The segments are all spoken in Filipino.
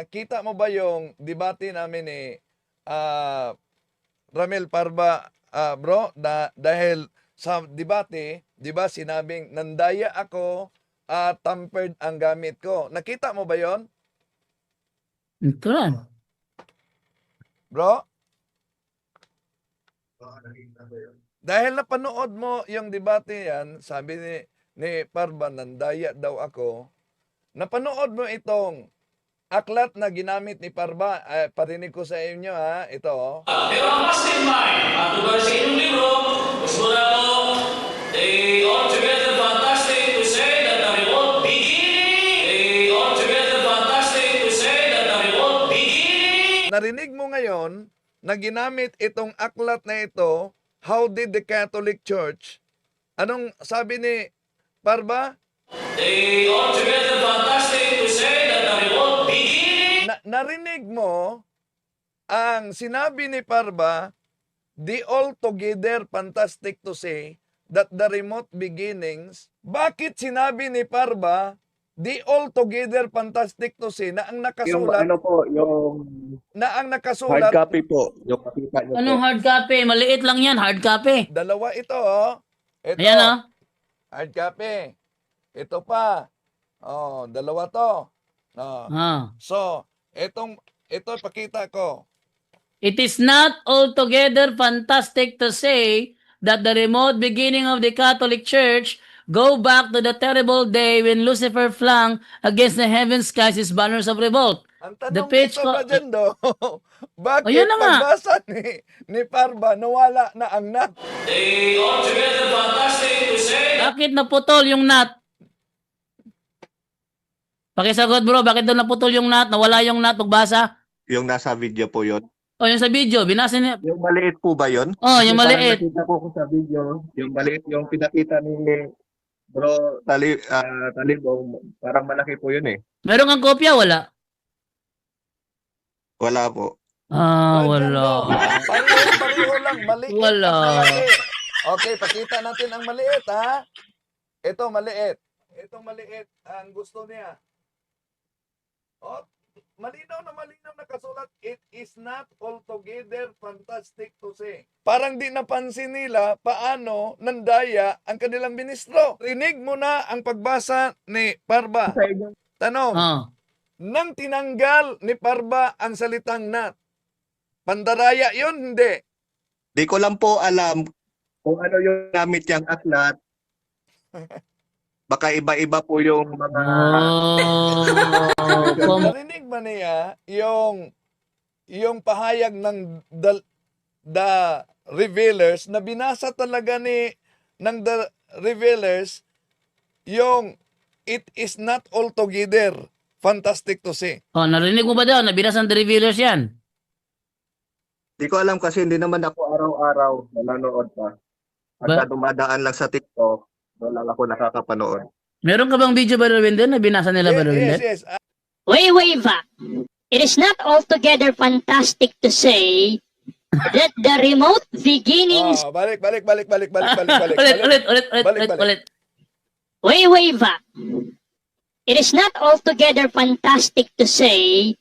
nakita mo ba yung debate namin ni ah, Ramel Parba, bro? Dahil sa debate, di ba sinabing nandaya ako, tampered ang gamit ko. Nakita mo ba yon, Ito lang. bro? Dahil napanood mo yung debate yan, sabi ni Parba, nandaya daw ako. Napanood mo itong aklat na ginamit ni Parba. Parinig ko sa inyo, ha. Ito, oh. Pero ang mastermind, at lugar sa inyong libro, gusto na ko, they altogether fantastic to say that the remote beginning, they altogether fantastic to say that the remote beginning. Narinig mo ngayon na ginamit itong aklat na ito, how did the Catholic Church, anong sabi ni Parba? They altogether fantastic to say that the remote beginning. Narinig mo ang sinabi ni Parba, the altogether fantastic to say that the remote beginnings. Bakit sinabi ni Parba, the altogether fantastic to say, na ang Yung nakasulat, ano po, yung na ang hard nakasulat, copy po, yung pakita nyo Anong po. hard copy? Maliit lang yan, hard copy. dalawa ito, oh. Ito, Ayan oh. hard copy. Ito pa. Oh, dalawa to. Oh. Ah. So, ito pakita ko. It is not altogether fantastic to say that the remote beginning of the Catholic Church go back to the terrible day when Lucifer flung against the heaven skies his banners of revolt. Ang The tanong page dito ba dyan, do? Bakit Ayun na nga. pagbasa ni Parba, nawala na ang nat? They altogether fantastic to say that Bakit naputol yung nut? Pakisagot bro, bakit doon naputol yung nut? Nawala yung nut pagbasa? Yung nasa video po yun. O yung sa video, binasa niya. Yung maliit po ba yun? Oh, yung Kasi parang maliit. nakita ko sa video, yung maliit, yung pinakita ni Bro Talibong, parang malaki po yun eh. Meron kang kopya? Wala. Wala po. Ah, Dyan, wala. do. Pareho lang, maliit. Wala. at malaki. Okay, pakita natin ang maliit, ha? Ito, maliit. Ito, maliit. Ang gusto niya. Oh, malinaw na kasulat, it is not altogether fantastic to say. Parang di napansin nila paano nandaya ang kanilang ministro. Rinig mo na ang pagbasa ni Parba. Sa inyo, Tanong, Ah. nang tinanggal ni Parba ang salitang nat, pandaraya yun, hindi. di ko lang po alam kung ano yung gamit yung aklat. Baka iba-iba po yung mga... Oh, Narinig ba niya yung pahayag ng the Revealers na binasa talaga ng the Revealers yung it is not altogether fantastic to say. oh, narinig mo ba daw? Nabinasan the revealers yan. Di ko alam kasi hindi naman ako araw-araw nanonood pa. At dumadaan lang sa TikTok, doon lang ako nakakapanood. Meron ka bang video ba rin din? Nabinasa nila ba rin din? Yes. Wait, Va. It is not altogether fantastic to say that the remote beginnings. Oh, balik. Ulit. Balik. Wait, Va. It is not altogether fantastic to say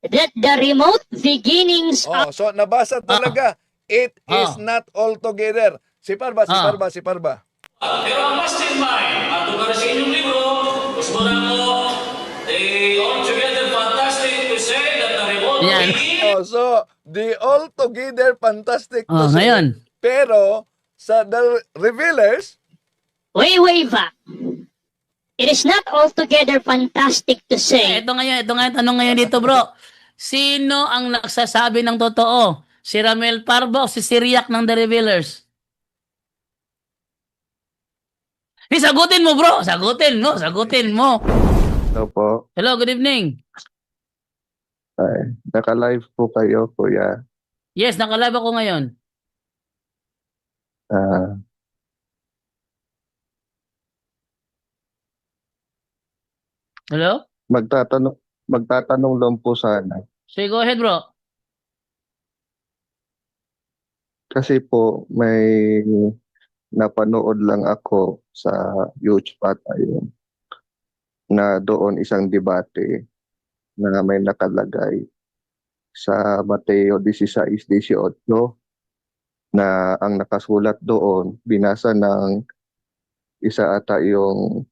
that the remote beginnings Oh, so nabasa talaga. It is Ah. not altogether. Si Parba. pero ang mastermind, at lugar sa inyong libro, gusto na ko, they altogether fantastic to say that the remote Yan. beginning. Oh, so the altogether fantastic to Oh, say. ngayon. Pero sa the Revealers, Wait, Va. It is not altogether fantastic to say Ito ngayon, tanong ngayon dito bro. Sino ang nagsasabi ng totoo? Si Ramel Parbo o si Syriac ng The Revealers? Sagutin mo bro, sagutin mo. Opo. Hello, good evening. Ay, naka-live po kayo, kuya. Yes, nakalive ako ngayon. Ah, Hello? magtatanong lang po sana. Say go ahead bro. Kasi po may napanood lang ako sa YouTube at ayun na doon isang debate na may nakalagay sa Mateo 16:18 na ang nakasulat doon, binasa ng isa ata yung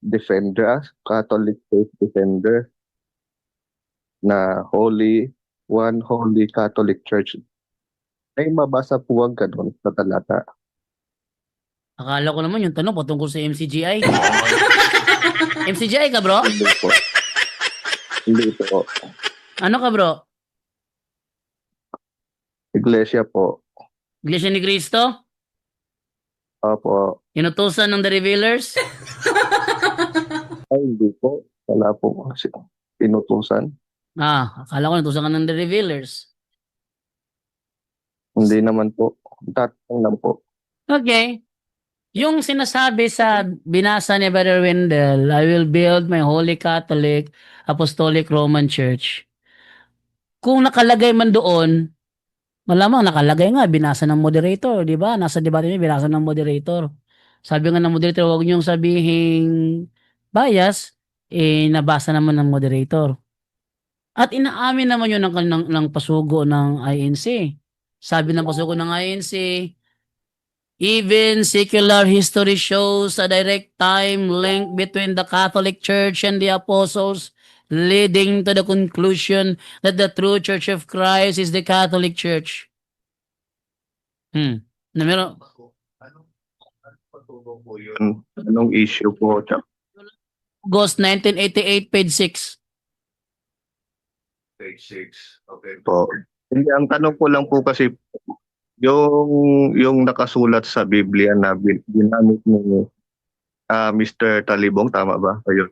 defender, Catholic Faith Defender, na One Holy Catholic Church. May mabasa po ang ganun sa talata. Akala ko naman yung tanong patungkol sa MCGI. MCGI ka, bro? Hindi po. Hindi po. Ano ka, bro? Iglesia po. Iglesia ni Cristo? Opo. Inutusan ng The Revealers? Ay, hindi po. Wala po kasi pinutusan. Akala ko inutusan ka ng The Revealers. Hindi naman po. Tatanong lang po. Okay. Yung sinasabi sa binasa ni Brother Wendell, I will build my Holy Catholic Apostolic Roman Church. Kung nakalagay man doon, malamang nakalagay nga, binasa ng moderator, di ba? Nasa debate niya, binasa ng moderator. Sabi nga ng moderator, huwag niyong sabihing bias, nabasa naman ng moderator. At inaamin naman yun ng pasugo ng INC. Sabi ng pasugo ng INC, even secular history shows a direct time link between the Catholic Church and the Apostles, leading to the conclusion that the true Church of Christ is the Catholic Church. Na meron, Anong issue po? August 1988, page 6. Page 6. Okay po. Hindi, ang tanong ko lang po kasi yung nakasulat sa Biblia na ginamit ni Mr. Talibong, tama ba? Ayun.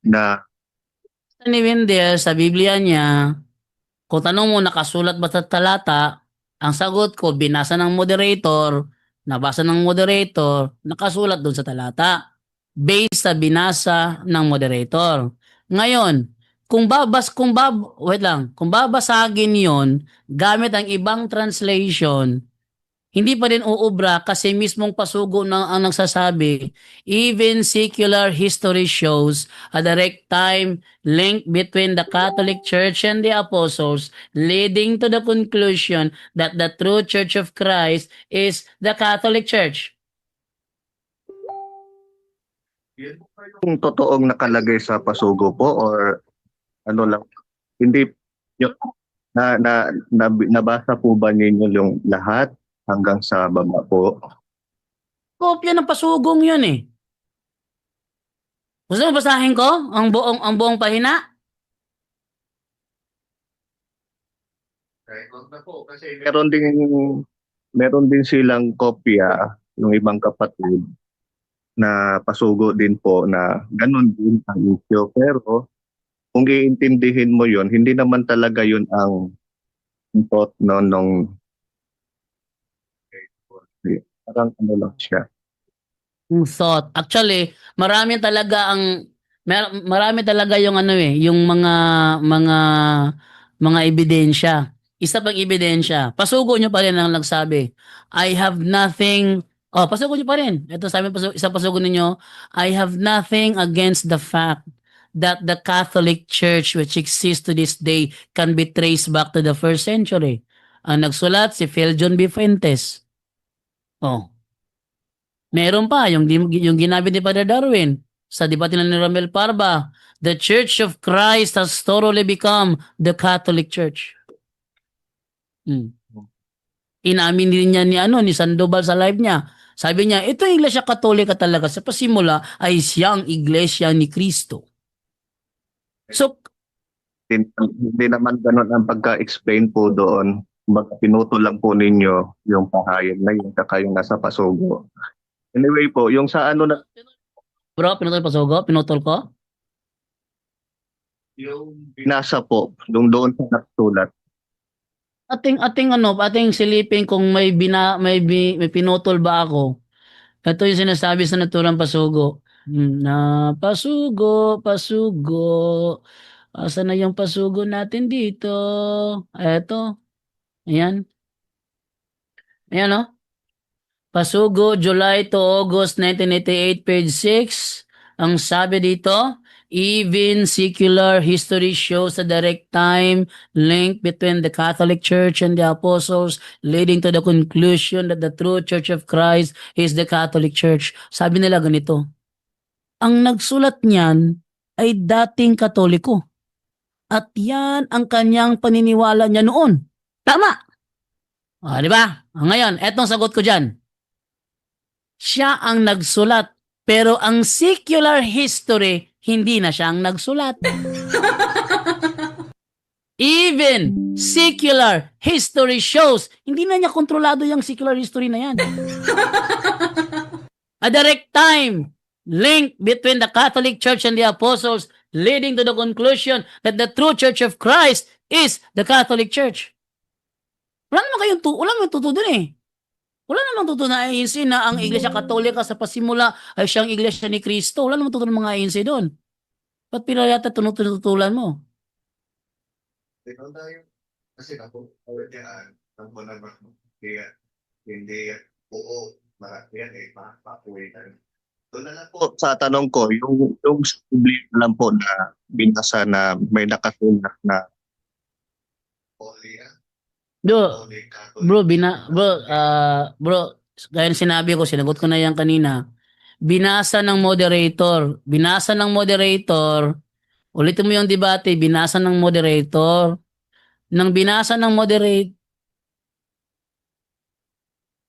Na Ni Wendell, sa Biblia niya, kung tanong mo nakasulat ba sa talata, ang sagot ko, binasa ng moderator, nabasa ng moderator, nakasulat doon sa talata. Based sa binasa ng moderator. Ngayon, kung babasagin yon gamit ang ibang translation, hindi pa rin uubra kasi mismong pasugo ang nagsasabi, even secular history shows a direct time link between the Catholic Church and the Apostles, leading to the conclusion that the true Church of Christ is the Catholic Church. yung totoong nakalagay sa pasugo po or ano lang, hindi yung, nabasa po ba ninyo yung lahat hanggang sa baba po? Kopya ng pasugong yun eh. Gusto mo basahin ko ang buong pahina? Kasi meron din silang kopya ng ibang kapatid na pasugo din po na ganun din ang issue. Pero kung iintindihin mo yon, hindi naman talaga yun ang thought nung parang ano lang siya. Thought. Actually, marami talaga yung yung mga ebidensya. Isa pang ebidensya. Pasugo nyo pa rin ang nagsabi. I have nothing. Pasugo nyo pa rin. Ito sabi isang pasugo ninyo. I have nothing against the fact that the Catholic Church which exists to this day can be traced back to the 1st century. Ang nagsulat si Phil John B. Fuentes. Meron pa yung ginamit ni Father Darwin sa debate ni Romel Parba. The Church of Christ has thoroughly become the Catholic Church. Inamin din niya ni Sandoval sa live niya. Sabi niya, ito yung Iglesia Katolika talaga. Sa pasimula ay siyang Iglesia ni Cristo. So, Hindi naman ganun ang pagka-explain po doon. Pinuto lang po ninyo yung pahayag na yun kaka yung nasa pasugo. Anyway po, yung sa ano na bro, pinutol pasugo? Pinutol ko? yung binasa po, doon sa nakasulat. Ating silipin kung may pinutol ba ako. Ito yung sinasabi sa naturang pasugo. Na pasugo. Asa na yung pasugo natin dito? Eto. Ayan. Ayan o. Pasugo, July to August 1988, page 6. Ang sabi dito, Even secular history shows a direct time link between the Catholic Church and the apostles, leading to the conclusion that the true Church of Christ is the Catholic Church. Sabi nila ganito, ang nagsulat niyan ay dating Katoliko. At yan ang kanyang paniniwala niya noon. Tama! Di ba? Ngayon, etong sagot ko dyan. Siya ang nagsulat, pero ang secular history, hindi na siya ang nagsulat. Even secular history shows, hindi na niya kontrolado yung secular history na yan. A direct time link between the Catholic Church and the apostles, leading to the conclusion that the true Church of Christ is the Catholic Church. Wala naman tuto dun eh. Wala namang tuto na ANC na ang Iglesia Katolika sa pasimula ay siyang Iglesia ni Cristo. Wala namang tuto ng mga ANC doon. Ba't pinayata tunututulan mo? Ikaw tayo, kasi ako, yan, ang mga naman, hindi, oo, marami yan eh, pakuwitan. Doon na lang po sa tanong ko, yung Biblia lang po na binasa na may nakasulat na Bro, gaya ng sinabi ko, sinagot ko na yan kanina. Binasa ng moderator. Ulitin mo yung debate, binasa ng moderator. Nang binasa ng moderator,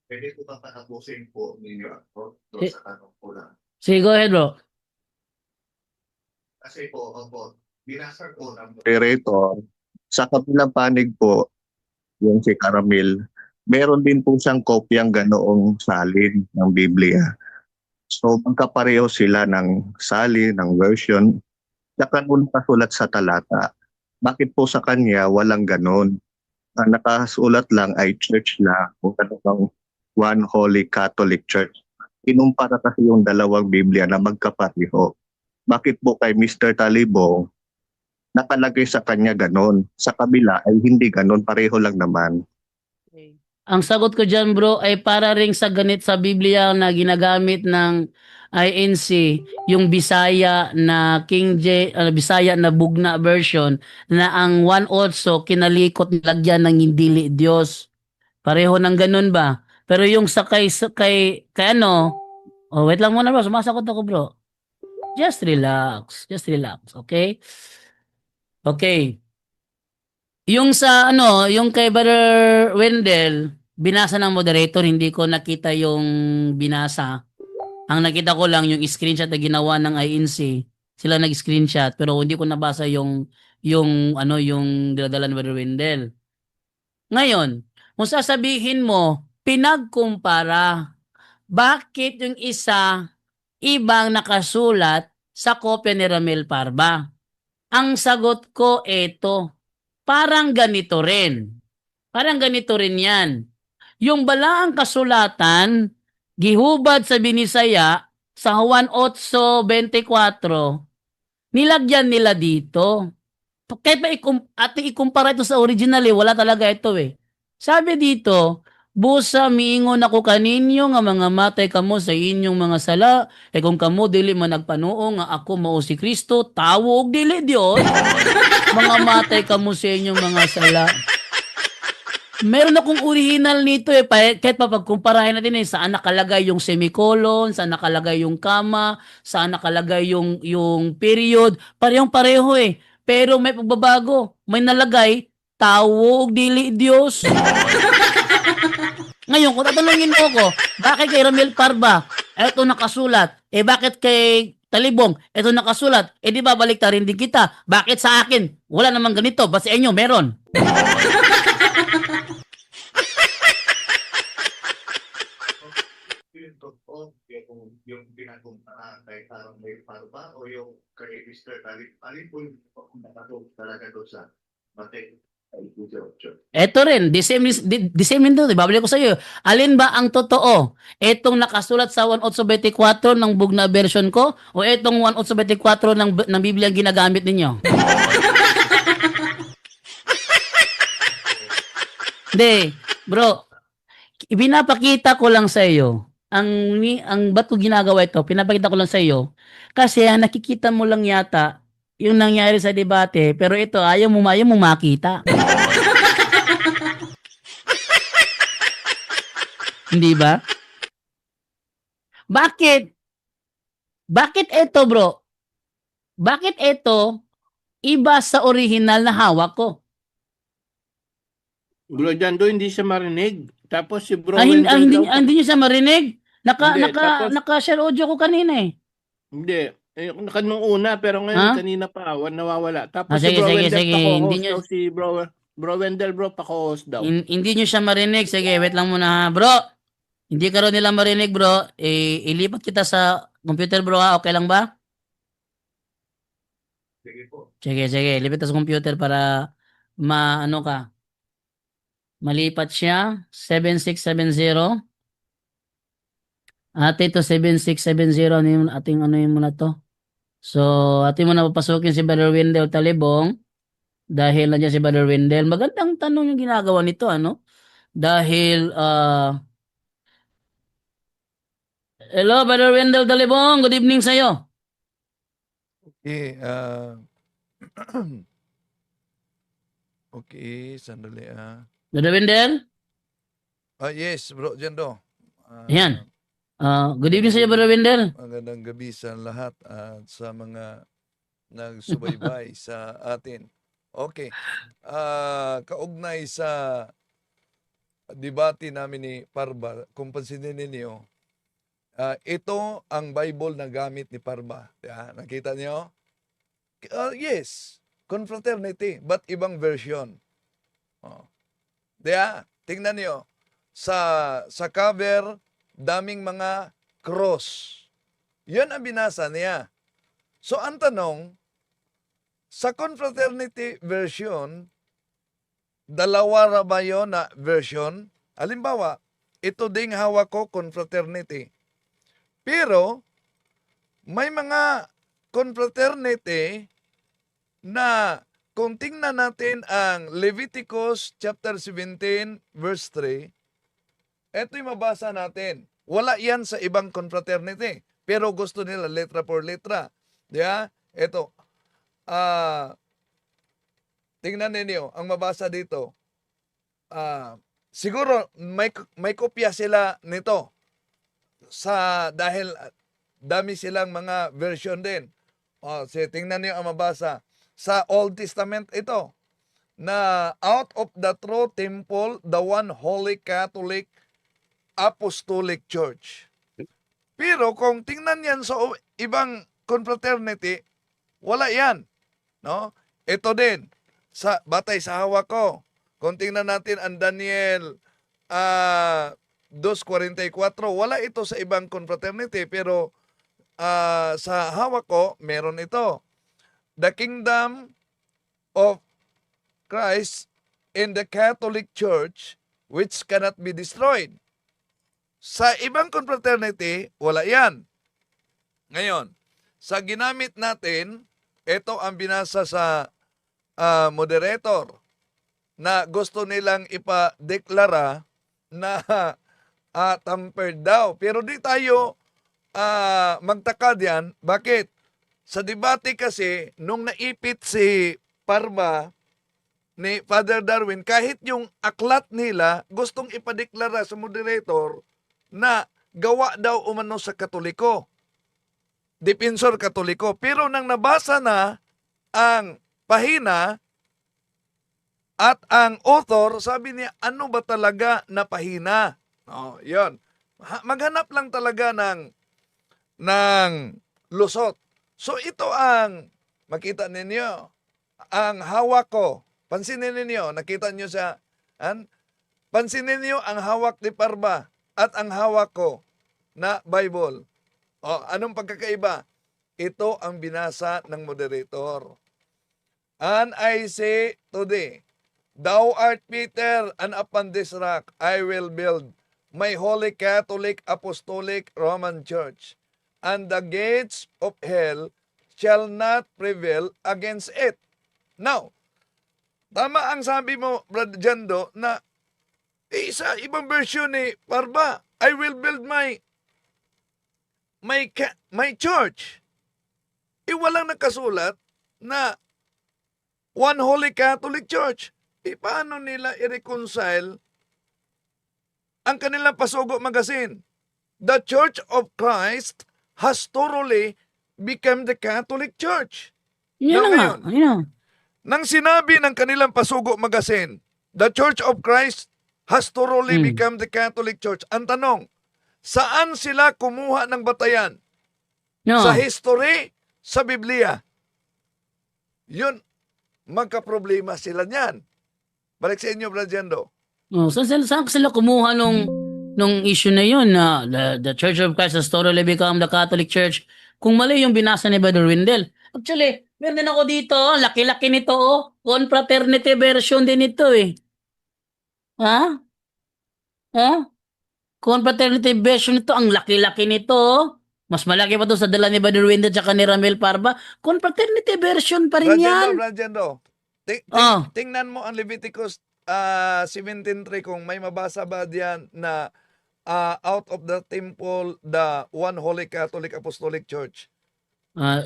pwede ko pa patapusin po ninyo ako doon sa tanong ko lang. sige, go ahead bro. Kasi po, binasa ko ng moderator, sa kabilang panig po, yung si Caramel, meron din po siyang kopyang ganoong salin ng Biblia. So, magkapareho sila ng salin, ng version, saka nung nakasulat sa talata. Bakit po sa kanya walang ganon? Ang nakasulat lang ay church na, kung ano One Holy Catholic Church. Inumpara kasi yung dalawang Biblia na magkapareho. Bakit po kay Mr. Talibong nakalagay sa kanya ganon? Sa kabila ay hindi ganon, pareho lang naman. Ang sagot ko dyan bro ay para ring sa ganit sa Biblia na ginagamit ng INC, yung Bisaya na Bisaya na Bugna version na ang one also kinalikot nilagyan ng hindi Diyos. Pareho ng ganun ba? Pero yung sa kay ano, wait lang muna bro, sumasagot ako bro. Just relax, okay? Okay. Yung sa yung kay Brother Wendell, binasa ng moderator, hindi ko nakita yung binasa. Ang nakita ko lang yung screenshot na ginawa ng INC. Sila nag-screenshot pero hindi ko nabasa yung dinadala ni Brother Wendell. Ngayon, kung sasabihin mo, pinagkumpara, bakit yung isa ibang nakasulat sa kopya ni Ramel Parba? Ang sagot ko eto, parang ganito rin yan. Yung balaang kasulatan, gihubad sa Binisaya, sa Juan 8:24, nilagyan nila dito. Kahit pa ating ikumpara ito sa original wala talaga ito eh. Sabi dito, busa miingon ako kaninyo nga mga matay kamo sa inyong mga sala, kung kamo dili man nagpanuo nga ako mao si Kristo, tawo og dili Dios. Mga matay kamo sa inyong mga sala. Meron akong original nito eh, kahit pa pagkumparahin natin saan nakalagay yung semicolon, saan nakalagay yung comma, saan nakalagay yung period, parehong-pareho eh. Pero may pagbabago, may nalagay, tawo og dili Dios. Ngayon, kung tatanungin mo ko, bakit kay Ramel Parba, eto nakasulat, bakit kay Talibong, eto nakasulat, di ba baliktarin din kita, bakit sa akin, wala namang ganito, ba sa inyo, meron? Yung pinagkumpara kay Caramel Parba o yung kay Mr. Talib, alin po yung talaga doon sa Mateo? Ito rin, the same din to, babalik ko sa iyo. Alin ba ang totoo? Etong nakasulat sa 1.824 ng Bugna version ko o etong 1.824 ng Biblia ginagamit ninyo? Hindi, bro. Ibinapakita ko lang sa iyo ang ba't ko ginagawa ito, pinapakita ko lang sa iyo, kasi ang nakikita mo lang yata yung nangyari sa debate, pero ito ayaw mo makita. Hindi ba? Bakit? Bakit ito, bro? Bakit ito iba sa original na hawak ko? Bro Jando, hindi siya marinig. Tapos si Bro Hindi, Wendell hindi, daw, hindi niyo siya marinig. Hindi, tapos- Naka-share audio ko kanina eh. hindi. Nung una, pero ngayon, Ha? kanina pa, nawawala. Tapos si Sige, Bro sige, Wendell, sige. Hindi pa-co-host niyo, daw si Bro Wendell, bro, pa-co-host daw. hindi niyo siya marinig. Sige, wait lang muna ha. Bro, hindi ka rin nila marinig, bro. Ilipat kita sa computer, bro ha. Okay lang ba? Sige po. Sige. Lipat ka sa computer para maano ka. Malipat siya. 7670. Ate, ito 7670. Ano yung ating ano yung muna to? So, ating muna papasukin si Brother Wendell Talibong. Dahil nandiyan si Brother Wendell. Magandang tanong yung ginagawa nito, ano? Dahil, hello, Brother Wendell Talibong. Good evening sa'yo. Okay, okay, sandali Brother Wendell? yes, Bro Jendo. Ayan. Good evening sa'yo, Brother Wendell. Magandang gabi sa lahat at sa mga nagsubaybay sa atin. Okay. Kaugnay sa debate namin ni Parba, kung pansinin ninyo, ito ang Bible na gamit ni Parba. Nakita niyo? Yes, confraternity, but ibang version. Tingnan niyo. Sa cover, daming mga cross. Yan ang binasa niya. So, ang tanong, sa confraternity version, dalawa ra ba yun na version? Halimbawa, ito ding hawak ko, confraternity. Pero, may mga confraternity na kung tingnan natin ang Leviticus chapter 17 verse 3, ito'y mabasa natin. Wala yan sa ibang confraternity. Pero gusto nila letra por letra. Ito. Tingnan ninyo, ang mabasa dito. Siguro may kopya sila nito. Dahil dami silang mga version din. Tingnan niyo ang mabasa. Sa Old Testament ito. Na out of the true temple, the one holy Catholic Apostolic Church. Pero kung tingnan yan sa ibang confraternity, wala yan. No? Ito din, batay sa hawak ko. Kung tingnan natin ang Daniel 2:44, wala ito sa ibang confraternity, pero sa hawak ko, meron ito. The kingdom of Christ in the Catholic Church, which cannot be destroyed. Sa ibang confraternity, wala yan. Ngayon, sa ginamit natin, ito ang binasa sa moderator na gusto nilang ipadeklara na tampered daw. Pero di tayo magtaka diyan. Bakit? Sa debate kasi, nung naipit si Parma ni Father Darwin, kahit yung aklat nila, gustong ipadeklara sa moderator na gawa daw umano sa Katoliko. Depensor Katoliko. Pero nang nabasa na ang pahina at ang author, sabi niya, ano ba talaga na pahina? Yun. Maghanap lang talaga ng lusot. So ito ang, makita ninyo, ang hawak ko. Pansinin ninyo, nakita nyo siya. Pansinin niyo ang hawak ni Parba at ang hawak ko na Bible. Anong pagkakaiba? Ito ang binasa ng moderator. And I say today, Thou art Peter, and upon this rock I will build my holy Catholic Apostolic Roman Church, and the gates of hell shall not prevail against it. Now, tama ang sabi mo, Brad Jando, na sa ibang version ni Parba, I will build my may church. Walang nakasulat na One Holy Catholic Church. Paano nila i-reconcile ang kanilang Pasugo Magazine? The Church of Christ has thoroughly become the Catholic Church. Yun na nga. ngayon, Yun. nang sinabi ng kanilang Pasugo Magazine, the Church of Christ has thoroughly become the Catholic Church. Ang tanong, saan sila kumuha ng batayan? No. Sa history, sa Biblia. Yun, magka-problema sila niyan. Balik sa inyo, Brad Jendo. Oh, saan sila kumuha nung issue na yun na the Church of Christ has totally become the Catholic Church? Kung mali yung binasa ni Brother Wendell. Actually, meron din ako dito, laki-laki nito, confraternity version din ito eh. Ha? Ha? Confraternity version nito, ang laki-laki nito. Mas malaki pa to sa dala ni Brother Wendell tsaka ni Ramel Parba. Confraternity version pa rin yan. Brad Jendo, Oh. tingnan mo ang Leviticus 17:3 kung may mabasa ba diyan na out of the temple, the one holy Catholic Apostolic Church.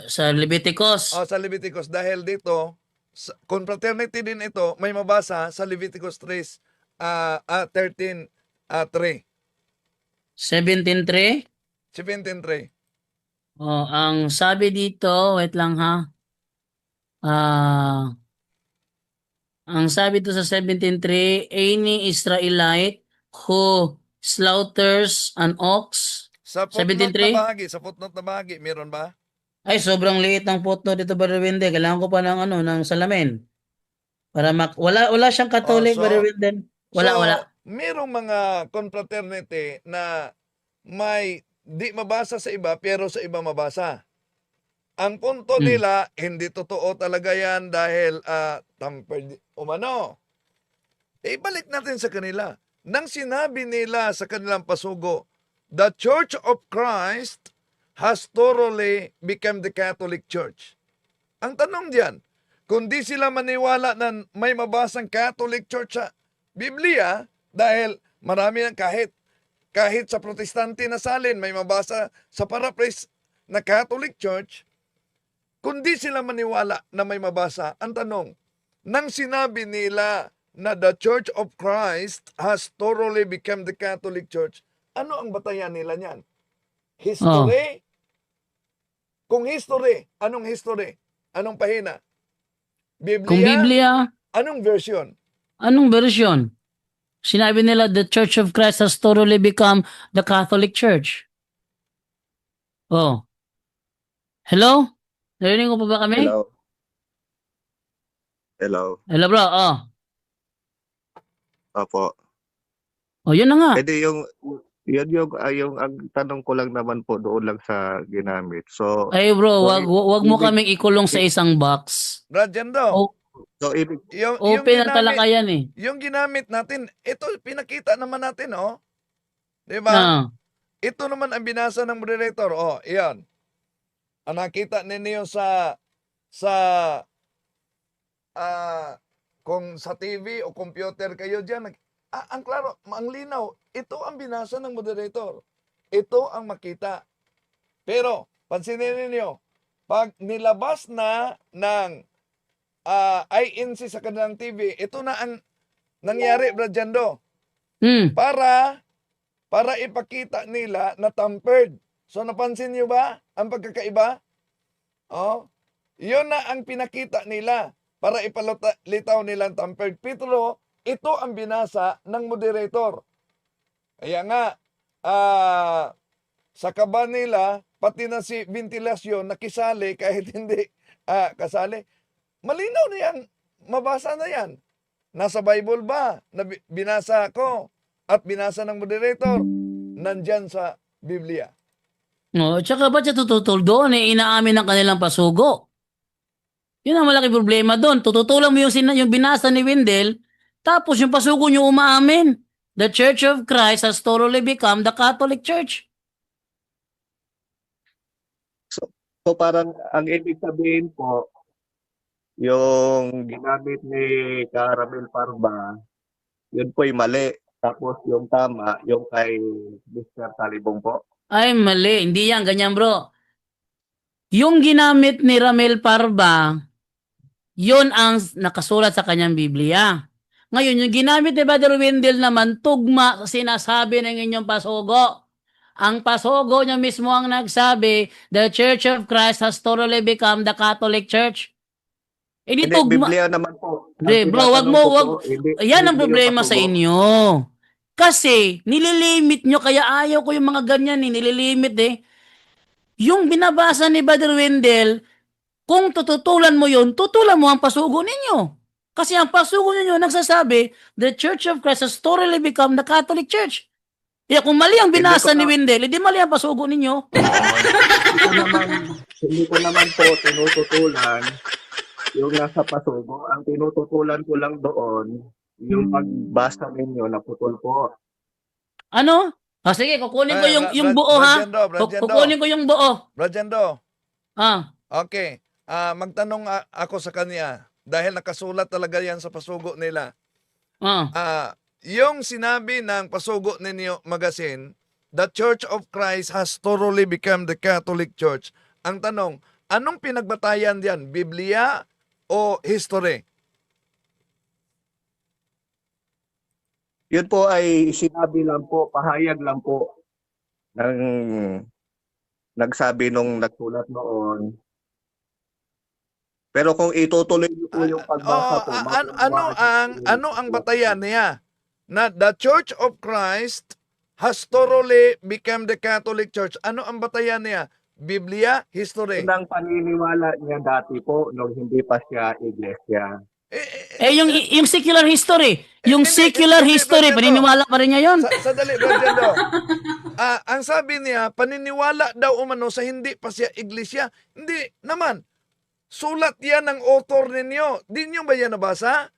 Sa Leviticus. Sa Leviticus, dahil dito, confraternity din ito, may mabasa sa Leviticus 13:3. 17:3. 17:3. Ang sabi dito, wait lang ha. Ang sabi dito sa 17:3, any Israelite who slaughters an ox. Sa footnote 17:3? sa footnote na bahagi, meron ba? Ay, sobrang liit ng footnote dito, Brother Wendell. Kailangan ko pa ng salamin. Para wala siyang Catholic, Brother Wendell. Wala. Merong mga confraternity na may di mabasa sa iba pero sa iba mabasa. Ang punto nila, hindi totoo talaga yan dahil tampered umano. Ibalik natin sa kanila. Nang sinabi nila sa kanilang pasugo, the Church of Christ has thoroughly become the Catholic Church. Ang tanong diyan, kung di sila maniwala na may mabasang Catholic Church sa Biblia, dahil marami ng kahit sa protestante na salin, may mabasa sa paraphrase na Catholic Church, kundi sila maniwala na may mabasa, ang tanong, nang sinabi nila na the Church of Christ has thoroughly become the Catholic Church, ano ang batayan nila niyan? History? Kung history, anong history? Anong pahina? Biblia? Kung Biblia, Anong version? anong version? Sinabi nila the Church of Christ has totally become the Catholic Church. Oh. Hello? Narinig ko pa ba kami? Hello. Hello. Hello bro, Opo. yun na nga. Pwede yung ang tanong ko lang naman po doon lang sa ginamit. So, Ay bro, wag mo ibig- kaming ikulong sa isang box. Brad Jendo, ibig Open ang talakayan eh. yung ginamit natin, ito pinakita naman natin, Di ba? Na, Ito naman ang binasa ng moderator. Iyan. Ang nakita ninyo sa kung sa TV o computer kayo diyan, ang klaro, ang linaw, ito ang binasa ng moderator. Ito ang makita. Pero, pansinin ninyo, pag nilabas na ng INC sa kanilang TV, ito na ang nangyari, Brad Jando. Para ipakita nila na tampered. So, napansin niyo ba ang pagkakaiba? Yun na ang pinakita nila para ipalitaw nilang tampered. Pero, ito ang binasa ng moderator. Kaya nga, sa kaba nila, pati na si Ventilasyon nakisali kahit hindi kasali. Malinaw na yan. Mabasa na yan. Nasa Bible ba? Na binasa ko at binasa ng moderator. Nandyan sa Biblia. tsaka ba't siya tututol doon inaamin ng kanilang pasugo? Yun ang malaki problema doon. Tututulan mo yung binasa ni Wendell, tapos yung pasugo nyo umaamin. The Church of Christ has totally become the Catholic Church. So parang ang ibig sabihin po, yung ginamit ni Caramel Parba, yun po'y mali. Tapos yung tama, yung kay Mr. Talibong po. Ay, mali. Hindi yan. Ganyan, bro. Yung ginamit ni Ramel Parba, yun ang nakasulat sa kanyang Biblia. Ngayon, yung ginamit ni Brother Wendell naman, tugma sa sinasabi ng inyong pasugo. Ang pasugo niya mismo ang nagsabi, the Church of Christ has totally become the Catholic Church. Hindi Hindi, tugma. Biblia naman po. Ang Bro, wag tinatanong mo, ko wag. po, hindi, Yan ang hindi yung problema sa pasugo. inyo. Kasi, nililimit nyo, kaya ayaw ko yung mga ganyan nililimit eh. Yung binabasa ni Brother Wendell, kung tututulan mo yun, tutulan mo ang pasugo ninyo. Kasi ang pasugo ninyo nagsasabi, the Church of Christ has totally become the Catholic Church. Kaya kung mali ang Hindi binasa ko ni na- Wendell, hindi mali ang pasugo ninyo. Hindi ko naman po tinututulan yung nasa pasugo. Ang tinututulan ko lang doon, yung pagbasa ninyo na putol po. Ano? Sige, kukunin ko Ay, yung buo ha. Brad Jendo. Kukunin ko yung buo. Brajendo, Ah, okay. Magtanong ako sa kanya dahil nakasulat talaga yan sa pasugo nila. Yung sinabi ng pasugo ninyo magazine, the Church of Christ has thoroughly become the Catholic Church. Ang tanong, anong pinagbatayan diyan? Biblia o history? Yun po ay sinabi lang po, pahayag lang po ng nagsabi nung nagsulat noon. Pero kung itutuloy niyo po yung pagbasa po, ano ang batayan niya? Na the Church of Christ has thoroughly become the Catholic Church. Ano ang batayan niya? Biblia, history. yun ang paniniwala niya dati po nung hindi pa siya iglesia. yung secular history. Yung secular history, paniniwala pa rin niya yun. Sadali, Brajendo. Ang sabi niya, paniniwala daw umano sa hindi pa siya iglesia. Hindi naman. Sulat yan ng author ninyo. Di nyo ba yan nabasa?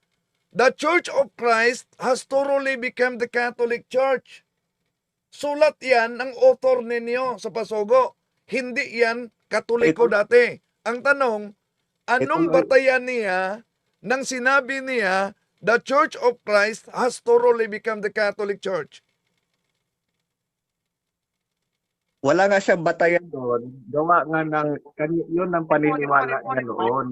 The Church of Christ has thoroughly become the Catholic Church. Sulat yan ng author ninyo sa pasugo. Hindi yan Katoliko dati. Ang tanong, anong batayan niya nang sinabi niya, the Church of Christ has thoroughly become the Catholic Church? Wala nga siyang batayan doon. Gawa nga ng, yun ang paniniwala niya noon.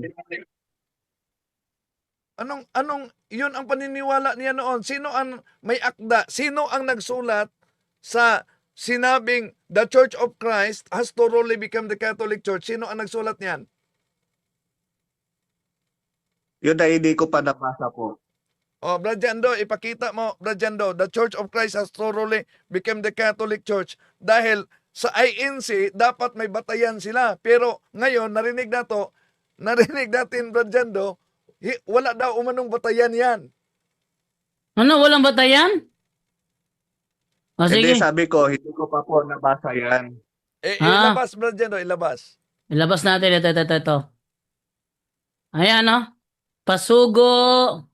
Yun ang paniniwala niya noon. Sino ang may akda? Sino ang nagsulat sa sinabing the Church of Christ has thoroughly become the Catholic Church? Sino ang nagsulat niyan? Yun na hindi ko pa nabasa po. Brajando, ipakita mo, Brajando, the Church of Christ has thoroughly become the Catholic Church. Dahil sa INC, dapat may batayan sila. Pero ngayon, narinig natin, Brajando, wala daw umanong batayan yan. Ano, walang batayan? Hindi, Sige. sabi ko, hindi ko pa po nabasa yan. Ilabas, Brajando, ilabas. Ilabas natin. Ito. Ayan, Pasugo,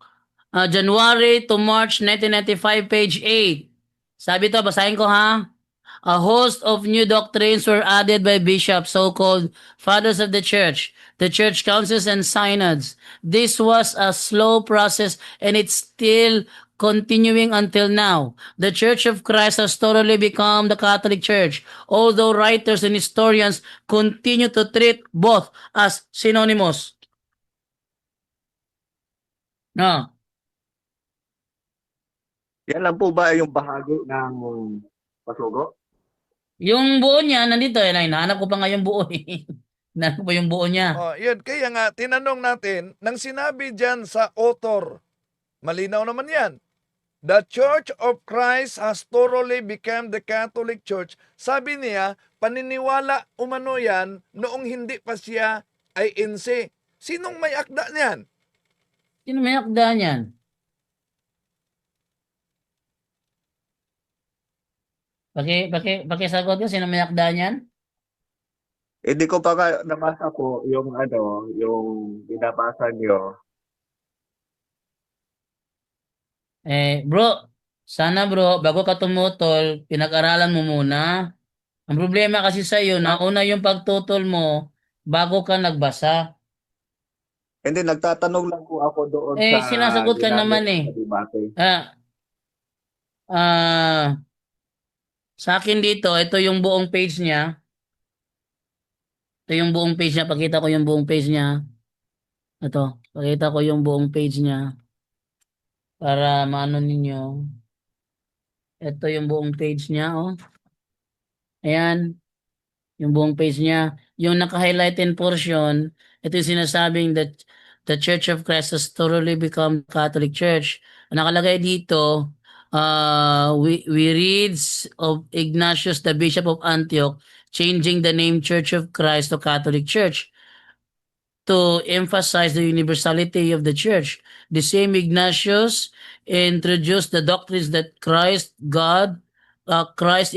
January to March 1995, page 8. Sabi to, basahin ko ha. A host of new doctrines were added by bishops, so-called fathers of the church councils and synods. This was a slow process and it's still continuing until now. The Church of Christ has totally become the Catholic Church, although writers and historians continue to treat both as synonymous. No. Yan lang po ba yung bahagi ng pasugo? Yung buo niya, nandito. Hinahanap ko pa nga yung buo. Hinahanap ko yung buo niya. Yun. Kaya nga, tinanong natin, nang sinabi dyan sa author, malinaw naman yan. The Church of Christ has thoroughly become the Catholic Church. Sabi niya, paniniwala umano yan noong hindi pa siya INC. Sinong may akda niyan? Sino may akda niyan? Pakisagot ko, sino may akda niyan? Hindi ko pa nabasa po yung yung binabasa niyo. Bro, sana bro, bago ka tumutol, pinag-aralan mo muna. Ang problema kasi sa iyo, nauna yung pagtutol mo bago ka nagbasa. Hindi, nagtatanong lang po ako doon sa Sinasagot ka ginamit naman sa debate. Sa akin dito, ito yung buong page niya. Ito yung buong page niya. Pakita ko yung buong page niya. Ito, pakita ko yung buong page niya para maano ninyo. Ito yung buong page niya, oh. Ayan, yung buong page niya. Yung naka-highlighted portion, ito yung sinasabing that the Church of Christ has thoroughly become Catholic Church. Ang nakalagay dito, we reads of Ignatius, the Bishop of Antioch, changing the name Church of Christ to Catholic Church to emphasize the universality of the church. The same Ignatius introduced the doctrines that Christ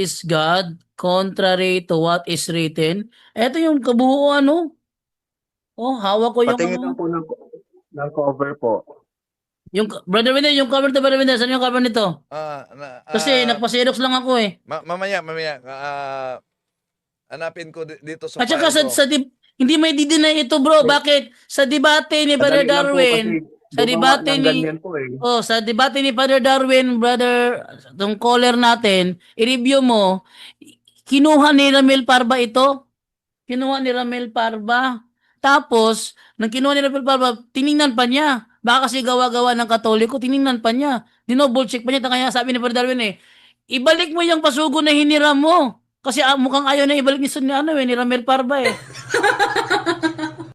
is God, contrary to what is written. Ito yung kabuuan, no? Oh, hawak ko yung Patingin lang po ng cover po. yung Brother Wendell, yung cover to Brother Wendell, saan yung cover nito? Kasi nagpa-xerox lang ako eh. Mamaya. Hanapin ko dito sa At saka file ko. hindi may didinay ito, bro. Bakit? Sa debate ni Brother Madali lang po Darwin, kasi sa gumawa debate ng ni ganyan po eh. sa debate ni Brother Darwin, brother, tong caller natin, i-review mo, kinuha ni Ramil Parba ito. Kinuha ni Ramil Parba. Tapos, nang kinuha ni Ramil Parba, tiningnan pa niya. Baka kasi gawa-gawa ng Katoliko, tiningnan pa niya. Dinouble check pa niya. Kaya sabi ni Brother Darwin ibalik mo yung pasugo na hiniram mo. Kasi mukhang ayaw na ibalik ni Ramil Parba eh.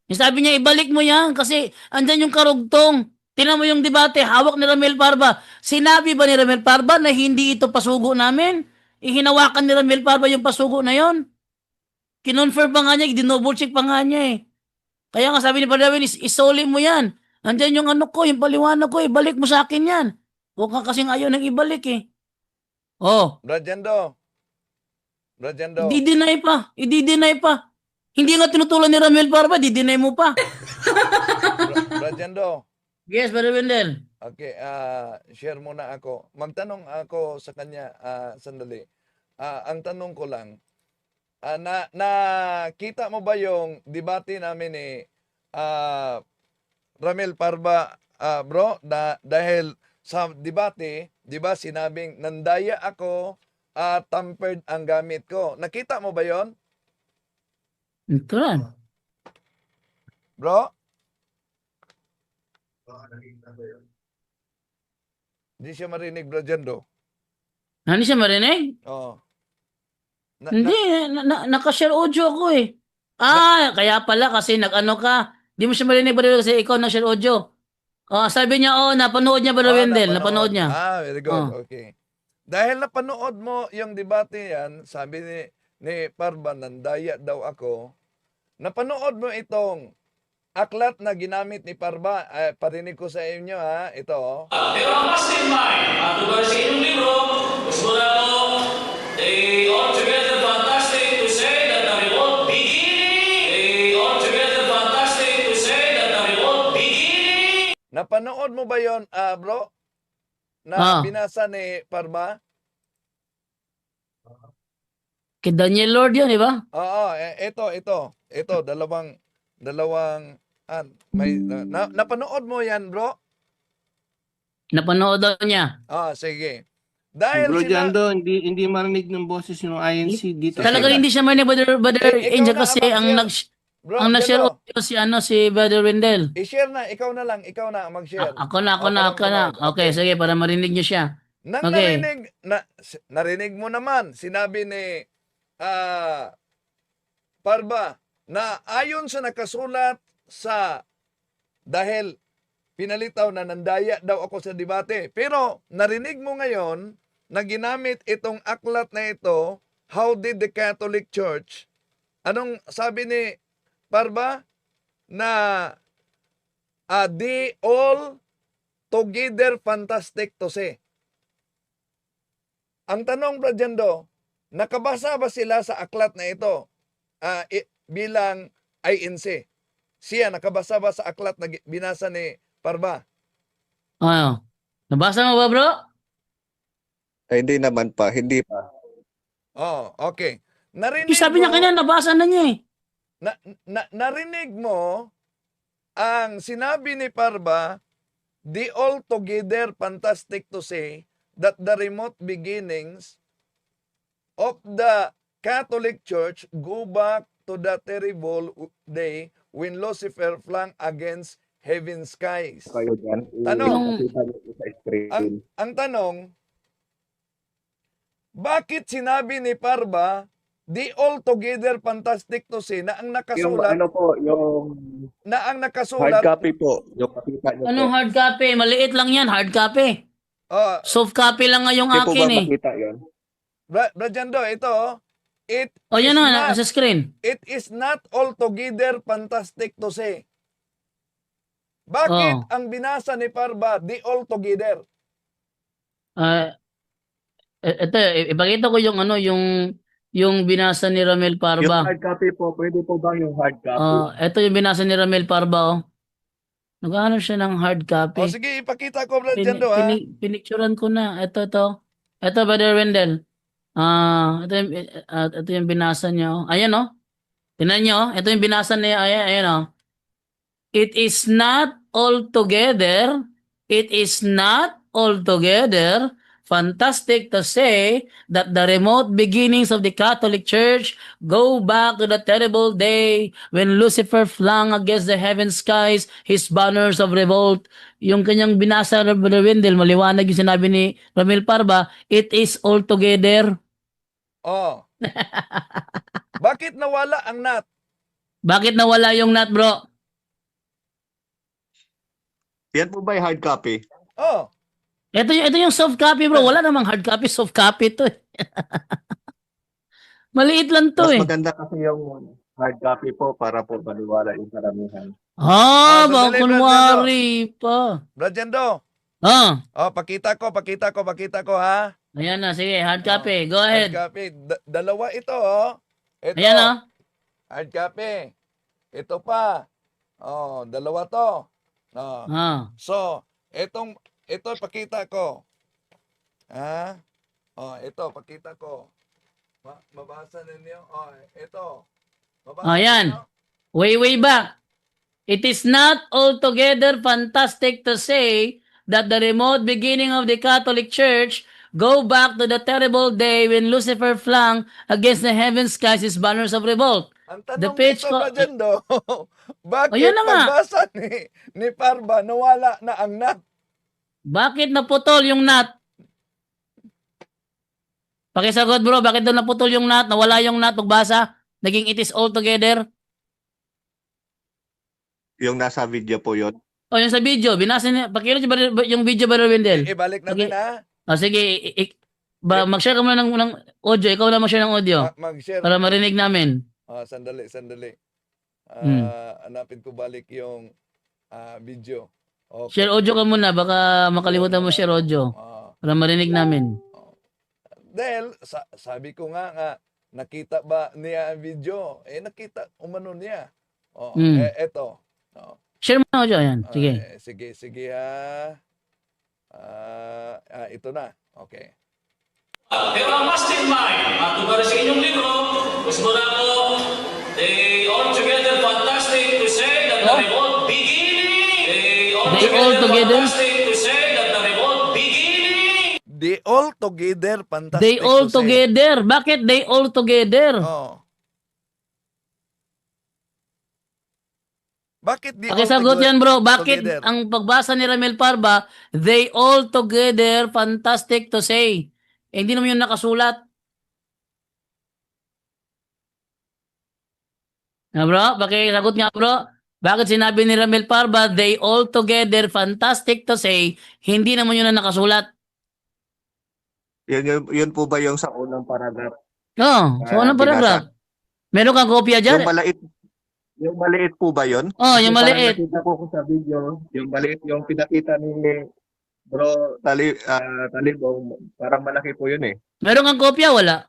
Sabi niya, ibalik mo yan kasi andyan yung karugtong. Tingnan mo yung debate, hawak ni Ramil Parba. Sinabi ba ni Ramil Parba na hindi ito pasugo namin? Ihinawakan ni Ramil Parba yung pasugo na yon. Kinonfirm pa nga niya, dinoble check pa nga niya eh. Kaya nga sabi ni Brother Darwin, isoli mo yan. Andyan yung ano ko, yung paliwanag ko, ibalik mo sa akin yan. Huwag ka kasing ayaw nang ibalik eh. Oh, Brajendo. i-deny pa. Hindi nga tinutulan ni Ramil Parba, di-deny mo pa. Brajendo. Yes, Brother Wendell. Okay, share muna ako. Magtanong ako sa kanya sandali. Ang tanong ko lang, nakita mo ba yung debate namin ni Ramil Parba, bro? Dahil sa debate, di ba sinabing nandaya ako, tampered ang gamit ko. Nakita mo ba yon, Ito lang. bro? Hindi siya marinig, Brajendo. Ano siya marinig? Oo. Hindi, naka-share audio ako eh. Kaya pala kasi nag-ano ka. Di mo siya marinig ba kasi ikaw nag-share audio. Sabi niya, napanood niya ba Wendell? Napanood niya. Very good. Okay. Dahil napanood mo yung debate yan, sabi ni Parba, nandaya daw ako. Napanood mo itong aklat na ginamit ni Parba. Parinig ko sa inyo ito. Pero ang mastermind, tugon sa inyong libro, gusto na ko, altogether fantastic to say that the remote beginning, altogether fantastic to say that the remote beginning. Napanood mo ba yon, bro? Na binasa ni Parba? Kay Daniel Lord yun, di ba? Oo, ito, dalawang napanood mo yan, bro? Napanood daw niya. Sige. Dahil Bro Jando, hindi marinig ng boses yung INC dito. Talaga hindi siya marinig, Brother Angel, kasi ang nag-share audio si Brother Wendell. I-share na, ikaw na mag-share. Ako na. Okay, sige, para marinig niyo siya. Narinig mo naman, sinabi ni Parba na ayon sa nakasulat dahil pinalitaw na nandaya daw ako sa debate. Pero narinig mo ngayon na ginamit itong aklat na ito, How Did the Catholic Church? Anong sabi ni Parba? Na they all together fantastic to say. Ang tanong, Brajendo, nakabasa ba sila sa aklat na ito bilang INC? Siya, nakabasa ba sa aklat na binasa ni Parba? Nabasa mo ba, bro? Hindi naman pa, hindi pa. Okay. Narinig Sabi niya kanya, nabasa na niya eh. Narinig mo ang sinabi ni Parba, the altogether fantastic to say that the remote beginnings of the Catholic Church go back to the terrible day when Lucifer flung against heaven's skies. Kayo dyan. Tanong. Ipakita niyo po sa screen. Ang tanong, bakit sinabi ni Parba, the altogether fantastic to say na ang Yung nakasulat, ano po, yung na ang hard nakasulat, copy po. Yung pakita niyo Anong po. hard copy? Maliit lang yan, hard copy. oh, Soft copy lang nga yung Hindi po akin ba eh. makita yun? Brajando, ito, it O yan is na, not, nasa screen. it is not altogether fantastic to say. Bakit Oh. ang binasa ni Parba, the altogether? Ah, ito, ipakita ko yung ano, yung binasa ni Ramel Yung Parba. hard copy po, pwede po ba yung hard copy? Ito yung binasa ni Ramel Parba, oh. Naghahanap siya ng hard O copy. sige, ipakita ko, Brajando, ha? Pinicturean ko na. Ito. Ito, Brother Wendell. Ito yung binasa niya, oh. Ayan, oh. Tingnan niyo, oh. Ito yung binasa niya. Ayan, oh. It is not altogether fantastic to say that the remote beginnings of the Catholic Church go back to the terrible day when Lucifer flung against the heaven skies his banners of revolt. Yung kanyang binasa ng Brother Wendell, maliwanag yung sinabi ni Ramil Parba, it is altogether. Oh. Bakit nawala ang nat? Bakit nawala yung nut, bro? Yan po ba yung hard copy? Oh. Ito yung soft copy, bro. Wala namang hard copy, soft copy to. Maliit lang to Mas eh. maganda kasi yung hard copy po para po maniwala yung karamihan. Baka sandali, kunwari pa. Brajando. Oh, pakita ko, ha? Ayan na, sige, hard copy. Go Hard ahead. copy. Dalawa ito, oh. Ito. Ayan, oh. Hard copy. Ito pa. Oh, dalawa to. Oh. So, ito pakita ko. Ha? Oh, ito pakita ko. Mabasa ninyo. Oh, ito. Mabasa Ayan. ninyo? Way back. It is not altogether fantastic to say that the remote beginning of the Catholic Church go back to the terrible day when Lucifer flung against the heaven skies his banners of revolt. Ang The tanong page dito, ko- Brajando, bakit Ayun na nga. pagbasa ni Parba, nawala na ang nat? Bakit naputol yung nut? Pakisagot, bro, bakit doon naputol yung nut? Nawala yung nut pagbasa? Naging it is altogether? Yung nasa video po yun. O yung sa video, binasa niya. Pakilot yung video, Brother Wendell. Ibalik natin, Okay. ha? O sige, mag-share ka muna ng audio. Ikaw na mag-share ng audio. Mag-share. Para marinig namin. Sandali. Hanapin ko balik yung video. Okay. Share audio ka muna. Baka makalimutan mo share audio. Para marinig namin. Dahil, sabi ko nga, nakita ba niya ang video? Nakita, umano niya. Eto. Share mo na audio. Ayan. Sige. Sige, ha. Ito na. Okay. Pero ang mastermind, matubari sa inyong libro, gusto na po, they altogether fantastic to say that the remote beginning. They altogether? fantastic to say that the remote beginning. They all together, fantastic They all to say. together. Bakit they all together? Oh. Bakit di all Pakisagot together? yan, bro. Bakit together? ang pagbasa ni Ramel Parba, they all together fantastic to say. Hindi naman yung nakasulat. Bro, pakisagot nga, bro. Bakit sinabi ni Ramel Parba, they all together fantastic to say, hindi naman yun ang nakasulat. Yun po ba yung sa unang paragraph? So anong paragraph? Meron kang kopya dyan? Yung maliit po ba yun? Yung Kasi maliit. parang nakita ko sa video, yung maliit yung pinakita ni Bro Talibong, parang malaki po yun eh. Meron kang kopya? Wala.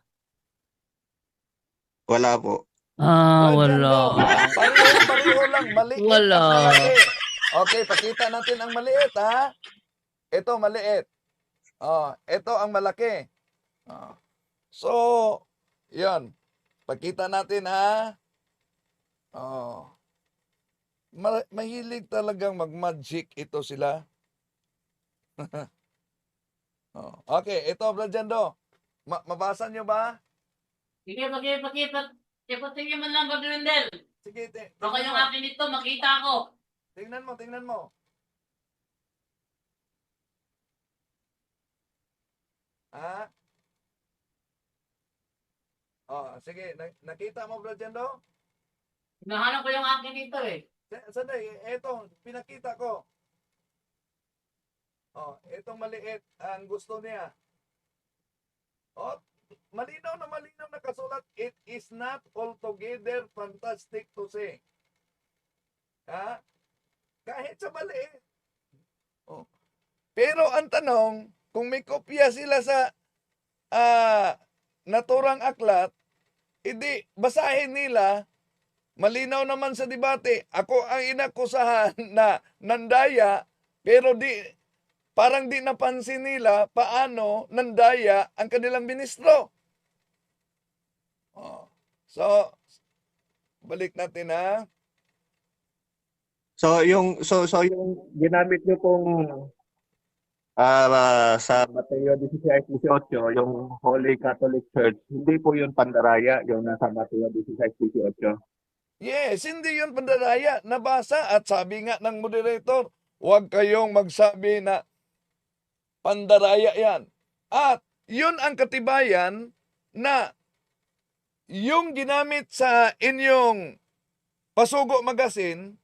Wala po. Wala. Pareho lang, maliit. Wala. at malaki. Okay, pakita natin ang maliit, ha? Ito, maliit. Ito ang malaki. So, yun. Pakita natin, ha? Mahilig talagang mag-magic ito sila. Okay, ito, Brajando. Mabasa nyo ba? Sige, ipatingin man lang, Brother Wendell. Sige, Baka tingnan yung mo. akin dito, makita ko. Tingnan mo. Ha? Oh, sige. Nakita mo, Brad Jendo? Hinahanap ko yung akin dito eh. Sandali, eto, pinakita ko. Oh, etong maliit ang gusto niya. Oh, malinaw na nakasulat, it is not altogether fantastic to say. Ha? Kahit sa maliit. Oh. Pero ang tanong, kung may kopya sila sa naturang aklat, hindi basahin nila, malinaw naman sa debate. Ako ang inakusahan na nandaya, pero parang di napansin nila paano nandaya ang kanilang ministro. Oh. So, balik natin ha. So yung ginamit niyo pong sa Mateo 16:18, yung Holy Catholic Church, hindi po yun pandaraya, yung nasa Mateo 16:18. Yes, hindi yun pandaraya. Nabasa at sabi nga ng moderator, huwag kayong magsabi na pandaraya yan. At yun ang katibayan na yung ginamit sa inyong Pasugo Magazine,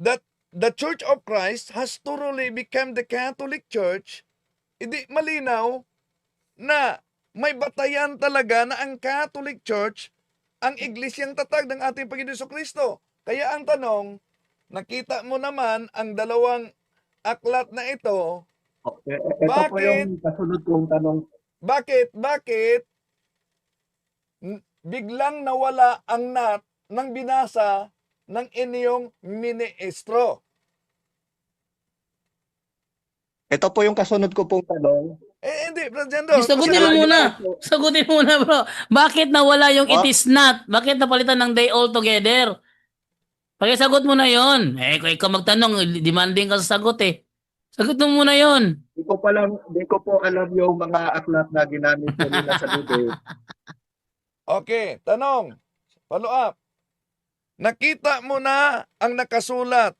that the Church of Christ has thoroughly become the Catholic Church, hindi malinaw na may batayan talaga na ang Catholic Church ang iglesyang tatag ng ating Panginoon Jesucristo. Kaya ang tanong, nakita mo naman ang dalawang aklat na ito, Okay. Ito po yung kasunod kong tanong. bakit biglang nawala ang nat ng binasa ng inyong ministro? Ito po yung kasunod ko pong tanong. Hindi, Brad. Sagutin mo muna. Sagutin mo muna, bro. Bakit nawala yung it is not? Bakit napalitan ng they all together? Pakisagot mo na yon. Kung ikaw magtanong, demanding ka sa sagot eh. Sagot mo muna yon. Di ko po alam yung mga aklat na ginamit po nila sa debate. Okay, tanong. Follow up. Nakita mo na ang nakasulat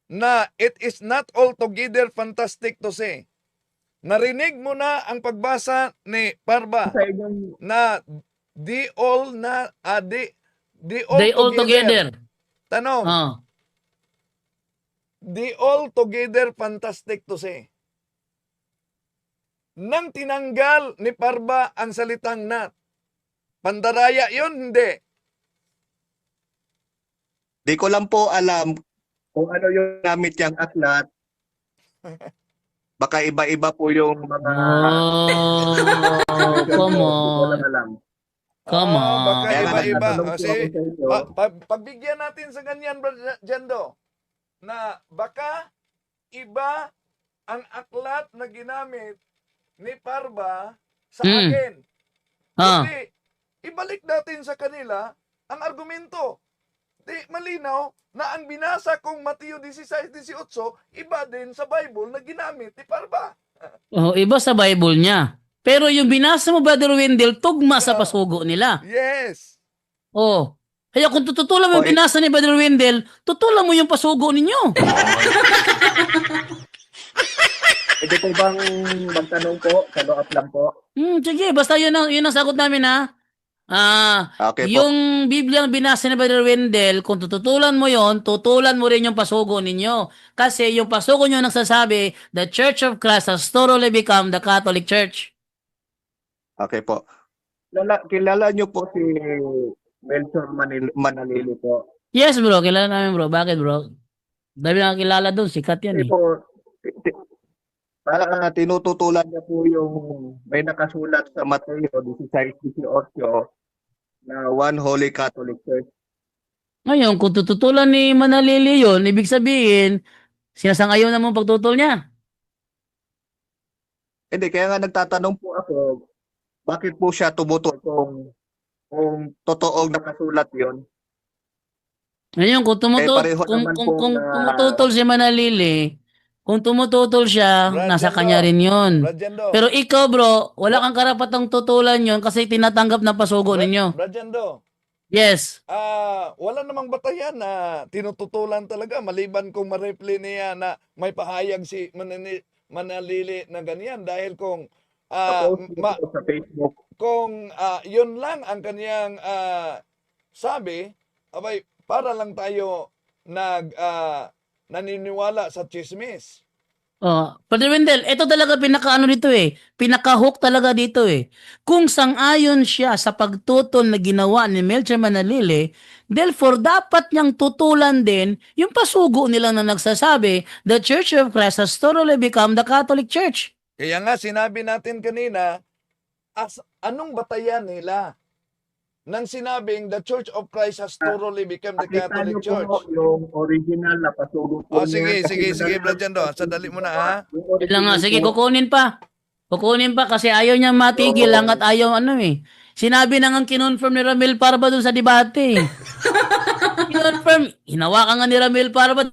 na it is not altogether fantastic to say. Narinig mo na ang pagbasa ni Parba Sa inyong na they all They all together. Tanong, Oh. they all together fantastic to say. Nang tinanggal ni Parba ang salitang not, pandaraya yun, hindi. di ko lang po alam kung ano yung gamit yung aklat. Baka iba-iba po yung mga Oh, come Di ko on. lang alam. Come on. Baka Kaya nga iba-iba. nagtatanong po Kasi ako sa inyo. pagbigyan natin sa ganyan, Brother Jendo, na baka iba ang aklat na ginamit ni Parba sa akin. Ah. Hindi, ibalik natin sa kanila ang argumento. Di malinaw na ang binasa kong Mateo 16:18, iba din sa Bible na ginamit ni Parba. Oh, iba sa Bible niya. Pero yung binasa mo, Brother Wendell, tugma sa pasugo nila. Yes. Oh. Kaya kung tututulan mo yung Okay. binasa ni Brother Wendell, tutulan mo yung pasugo ninyo. Pwede po bang magtanong po? Follow-up lang po. Sige, basta yun ang sagot namin ha. Okay po. Yung Biblia ang binasa ni Brother Wendell, kung tututulan mo yon, tutulan mo rin yung pasugo ninyo. Kasi yung pasugo nyo nagsasabi, the Church of Christ has thoroughly become the Catholic Church. Okay po. Kilala niyo po si Melchor Manalili po. Yes bro, kilala namin bro. Bakit bro? Dami na kilala doon, sikat yan Kasi eh. po, tinututulan niya po yung may nakasulat sa Mateo 16:18 na One Holy Catholic Church. Ngayon, kung tututulan ni Manalili yun, ibig sabihin, sinasangayon na mo pagtutol niya. Hindi, kaya nga nagtatanong po ako, bakit po siya tumutol kung totoong nakasulat yon? Ngayon, kung pareho naman po na- tumututol si Manalili, Kung tumututol siya, Brad nasa Jando. kanya rin yun. Brajendo. Pero ikaw bro, wala kang karapatang tutulan yun kasi tinatanggap na pasugo ninyo. Brajendo. Yes. Wala namang batayan na tinututulan talaga maliban kung ma-reply niya na may pahayag si Manalili na ganyan dahil kung Sa Facebook. kung yun lang ang kaniyang sabi, abay para lang tayo naniniwala sa chismis. Oh, Brother Wendell, ito talaga pinaka-ano dito eh. Pinaka-hook talaga dito eh. Kung sang-ayon siya sa pagtutol na ginawa ni Melchor Manalili, therefore dapat niyang tutulan din yung pasugo nila na nagsasabi, the Church of Christ has totally become the Catholic Church. Kaya nga sinabi natin kanina, anong batayan nila nang sinabing the Church of Christ has thoroughly become the Pakita Catholic niyo Church? po yung original na pasugo po Sige, niya. sige, Brad Jando. Sandali muna ha. Wait lang nga, sige, kukunin pa. Kukunin pa kasi ayaw niya matigil hanggat ayaw ano eh. Sinabi na nga kinonfirm ni Ramil Parba dun sa debate eh. Kinonfirm. Hinawakan nga ni Ramil Parba.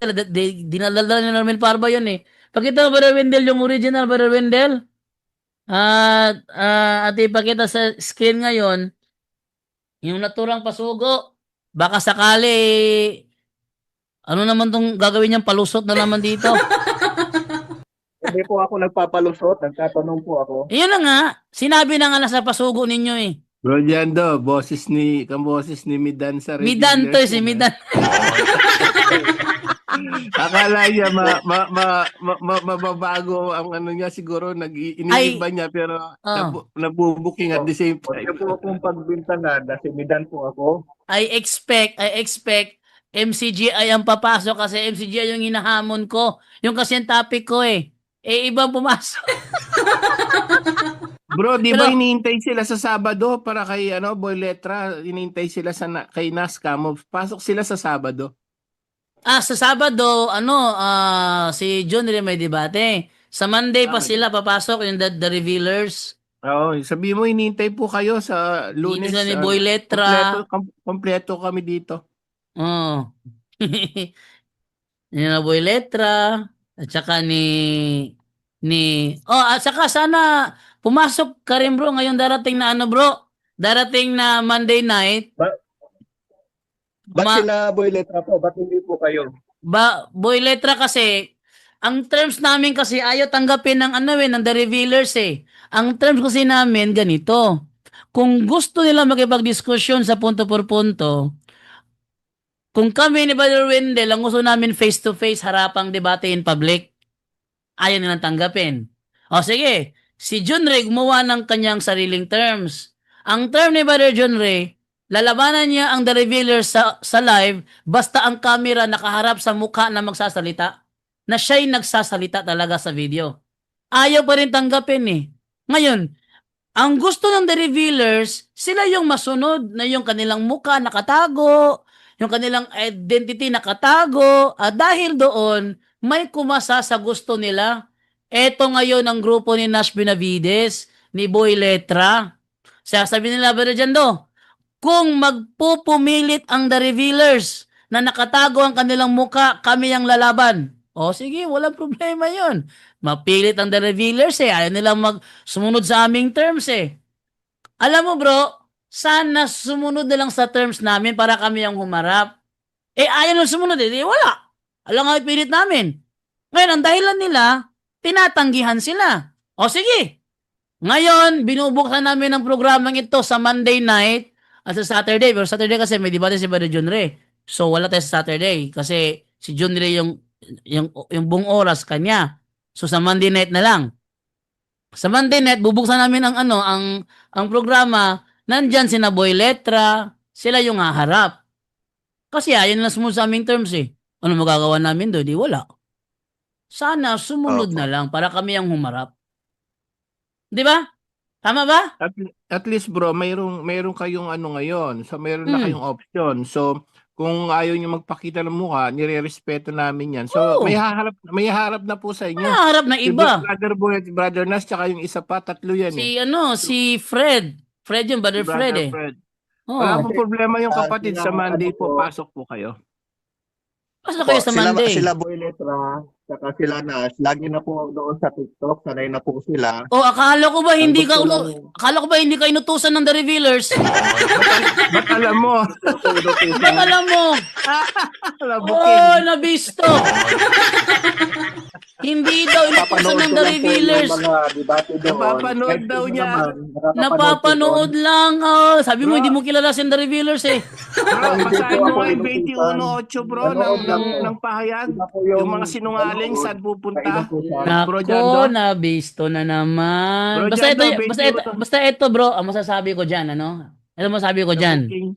Dinadala ni Ramil Parba yun eh. Pakita mo, Brother Wendell, yung original, Brother Wendell. At ipakita sa screen ngayon, yung naturang pasugo. Baka sakali, ano naman tong gagawin niyang palusot na naman dito. Hindi po ako nagpapalusot, nagtatanong po ako. Yun na nga, sinabi na nga nasa pasugo ninyo eh. Bro Jando, boses ni Midan sa Midan to eh, si Midan. Akala niya mababago ang ano niya siguro iniiba niya pero nabubuking at the same time. Huwag po akong pagbintangan na simidan po ako. I expect MCGI ang papasok kasi MCGI yung hinahamon ko. Yung kasi yung topic ko eh. Ibang pumasok. Bro, di ba Pero- iniintay sila sa Sabado para kay Boy Letra, iniintay sila kay Nascam, pasok sila sa Sabado. Sa Sabado, si John rin may debate. Sa Monday pa sila papasok yung the Revealers. Oo, sabi mo iniintay po kayo sa Lunes. Dito ni Boy Letra. Kompleto kami dito. Oh. Yun na Boy Letra. At saka at saka sana pumasok ka rin bro ngayong darating na darating na Monday night. Ba't sila Boy Letra po? Ba't hindi po kayo? Boy Letra kasi, ang terms namin kasi ayaw tanggapin ng ng The Revealers eh. Ang terms kasi namin ganito. Kung gusto nila makipag-diskusyon sa punto por punto, kung kami ni Brother Wendell, ang gusto namin face-to-face harapang debate in public, ayaw nilang tanggapin. O sige, si John Ray gumawa ng kanyang sariling terms. Ang term ni Brother John Ray, lalabanan niya ang The Revealers sa live basta ang camera nakaharap sa mukha na magsasalita. Na siya'y nagsasalita talaga sa video. Ayaw pa rin tanggapin eh. Ngayon, ang gusto ng The Revealers, sila yung masunod na yung kanilang mukha nakatago, yung kanilang identity nakatago, at dahil doon, may kumasa sa gusto nila. Eto ngayon ang grupo ni Nash Benavides, ni Boy Letra. Sabi nila, Brother Jando, kung magpupumilit ang The Revealers na nakatago ang kanilang muka, kami ang lalaban. O sige, walang problema yon. Mapilit ang The Revealers eh. Ayaw nilang sumunod sa aming terms eh. Alam mo bro, sana sumunod na lang sa terms namin para kami ang humarap. Ayaw nang sumunod eh. Wala. Alam nga pilit namin. Ngayon, ang dahilan nila, tinatanggihan sila. O sige. Ngayon, binubuksan namin ang programang ito sa Monday night at sa Saturday. Pero Saturday kasi may debate si Brother John Ray. So wala tayo sa Saturday kasi si John Ray yung buong oras kanya. So sa Monday night na lang. Sa Monday night bubuksan namin ang programa. Nandyan sina Boy Letra, sila yung haharap. Kasi ayaw nila sumunod sa aming terms eh. Ano magagawa namin doon? Di wala. Sana sumunod na lang para kami ang humarap. Di ba? Tama ba? At least bro, mayroon kayong ngayon. So mayroon na kayong option. So kung ayaw niyo magpakita ng mukha, nirerespeto namin 'yan. So may haharap na po sa inyo. May haharap na iba. Brother Boy at Brother Nas tsaka yung isa pa, tatlo yan Si Fred. Fred yung Brother Fred eh. Wala pong problema yung kapatid sa Monday po, pasok po kayo. Pasok kayo sa Monday. Sila Boy Letra, saka sila Nash, lagi na po doon sa TikTok, sanay na po sila. O akala ko ba hindi Ang ka gusto lang- akala ko ba hindi ka inutusan ng The Revealers? Ba't alam mo? Ba't alam mo? Alam mo, Oh, King. nabisto. Hindi daw inutusan ng The Revealers. Mga debate doon. Napapanood Kahit daw sino niya. naman, Napapanood lang. Oh, sabi mo Bro. hindi mo kilala si The Revealers eh. Bro, Hindi basahin po mo ako nga yung inutusan. 21.8 bro ng pahayag. Sila po Yung mga sinungaling saan pupunta. Bro, dyan, Nako, no? nabisto na naman. Bro, Basta dyan, ito, no, basta ito bro, ang masasabi ko diyan, ano? Ano masasabi ko diyan? King.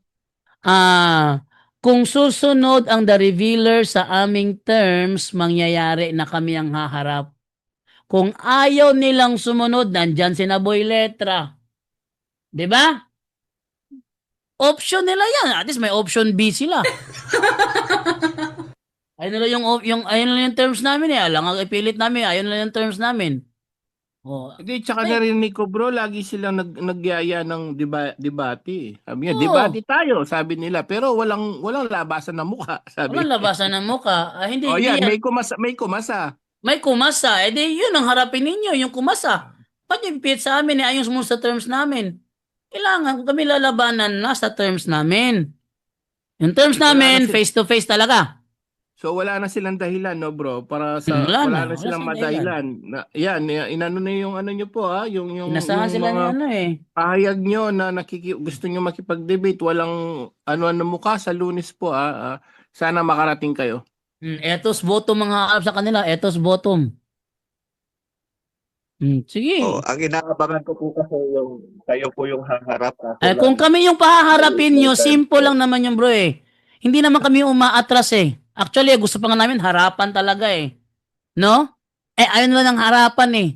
Kung susunod ang The Revealer sa aming terms, mangyayari na kami ang haharap. Kung ayaw nilang sumunod, nandyan si Naboy Letra. 'Di ba? Option nila yan. At least may option B sila. Ayun nila ayun nila yung terms namin eh. Alang ang ipilit namin, ayun nila yung terms namin. Oh. Hindi, tsaka narinig ko bro, lagi silang nagyaya ng debate. Sabi niya, Oo. debate tayo, sabi nila. Pero walang labasan ng mukha, sabi. Walang labasan ng muka. Hindi, Oh, hindi yan, yan. may kumasa. May kumasa. Yun ang harapin ninyo, yung kumasa. Ba't yung pilit sa amin ayon mo sa terms namin? Kailangan kung kami lalabanan na sa terms namin. Yung terms Wala namin, na face-to-face talaga. So wala na silang dahilan, no bro? Para sa Wala na wala silang silang madahilan. Yan, inano na yung ano nyo po ha, yung Inasahan sila mga ng pahayag nyo na gusto nyo makipag-debate, walang ano mukha sa Lunes po ha. Sana makarating kayo. Etos bottom mga harap sa kanila. Etos bottom. Sige. Oh, ang inaabangan ko po kasi yung kayo po yung haharap. Kung kami yung pahaharapin nyo, simple lang naman yung bro eh. Hindi naman kami umaatras eh. Actually, gusto pa nga namin harapan talaga eh. No? Ayun lang ng harapan eh.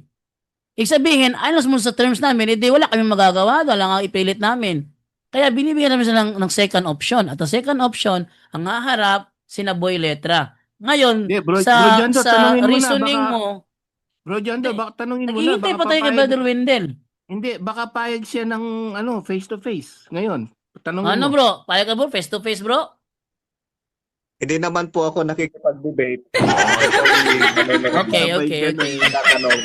Ibig sabihin, ayun lang sa terms namin, wala kami magagawa, wala nga ipilit namin. Kaya binibigyan namin sila ng second option. At ang second option, ang haharap, sina Boy Letra. Ngayon, Bro Jando, sa tanungin mo na, reasoning baka- mo, Bro Jando, baka tanungin mo na, naghihintay baka pa tayo kay papayag- Brother Wendell. Hindi, baka payag siya ng face to face ngayon. Tanungin Ano mo. bro? Payag ka bro? Face to face bro? Hindi naman po ako nakikipag-debate. Okay. Tatanong.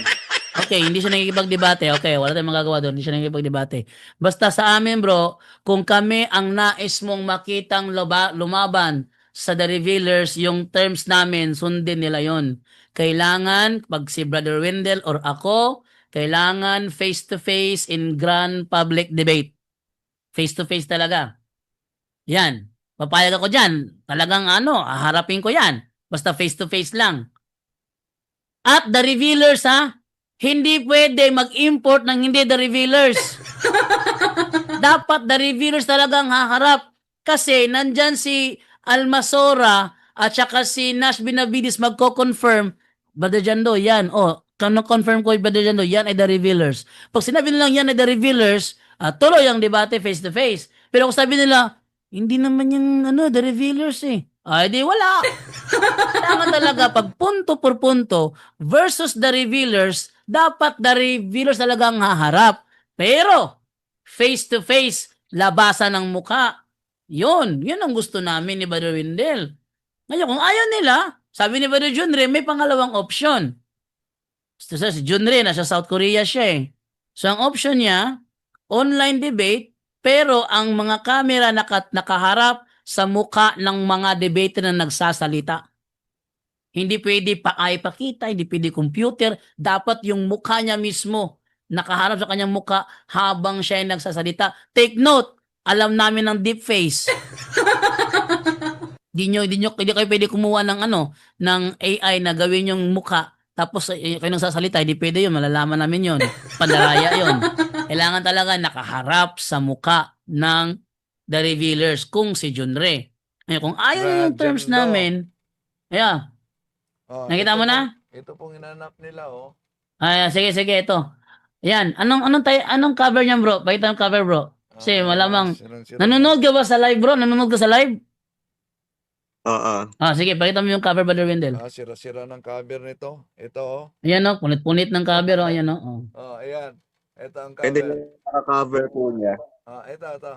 Okay, hindi siya nakikipagdebate. Okay, wala tayong magagawa doon. Hindi siya nakikipagdebate. Basta sa amin, bro, kung kami ang nais mong makitang lumaban sa The Revealers, yung terms namin, sundin nila yon. Kailangan, pag si Brother Wendell or ako, kailangan face-to-face in grand public debate. Face-to-face talaga. Yan. Papayag ako dyan. Talagang haharapin ko yan. Basta face-to-face lang. At The Revealers, hindi pwede mag-import ng hindi The Revealers. Dapat The Revealers talagang haharap. Kasi nandyan si Almasora at saka si Nash Benavides magko-confirm. Brother Jando, yan. Confirm ko, Brother Jando, yan ay The Revealers. Pag sinabi nilang yan ay The Revealers, tuloy ang debate face-to-face. Pero kung sabi nila, hindi naman yung The Revealers eh. Di wala. Kailangan talaga pag punto por punto versus The Revealers, dapat The Revealers talagang haharap. Pero, face-to-face, labasan ng muka. Yun ang gusto namin ni Brother Wendell. Ngayon, kung ayaw nila, sabi ni Brother Junre, may pangalawang option. Si Junre, nasa South Korea siya eh. So, ang option niya, online debate, pero ang mga camera nakaharap sa muka ng mga debater na nagsasalita. Hindi pwede pakita, hindi pwede computer. Dapat yung mukha niya mismo nakaharap sa kanyang mukha habang siya ay nagsasalita. Take note, alam namin ng deep face. Hindi kayo pwede kumuha ng AI na gawin yung mukha. Tapos kayo nagsasalita, hindi pwede yun. Malalaman namin yun. Pandaraya yun. Kailangan talaga nakaharap sa mukha ng The Revealers kung si Junre. Kung ayaw yung terms Jando. namin, nakita mo na? Ito pong hinanap nila, oh. Sige, ito. Ayan, anong cover niyan, bro? Pakita ng cover, bro. Kasi malamang, nanonood ka ba sa live, bro? Nanonood ka sa live? Oo. Sige, pakita mo yung cover, Brother Wendell. Sira-sira ng cover nito. Ito, oh. Ayan, punit-punit ng cover, ayan, Ayan. Ito ang Pwede cover. naka-cover po niya. Ito.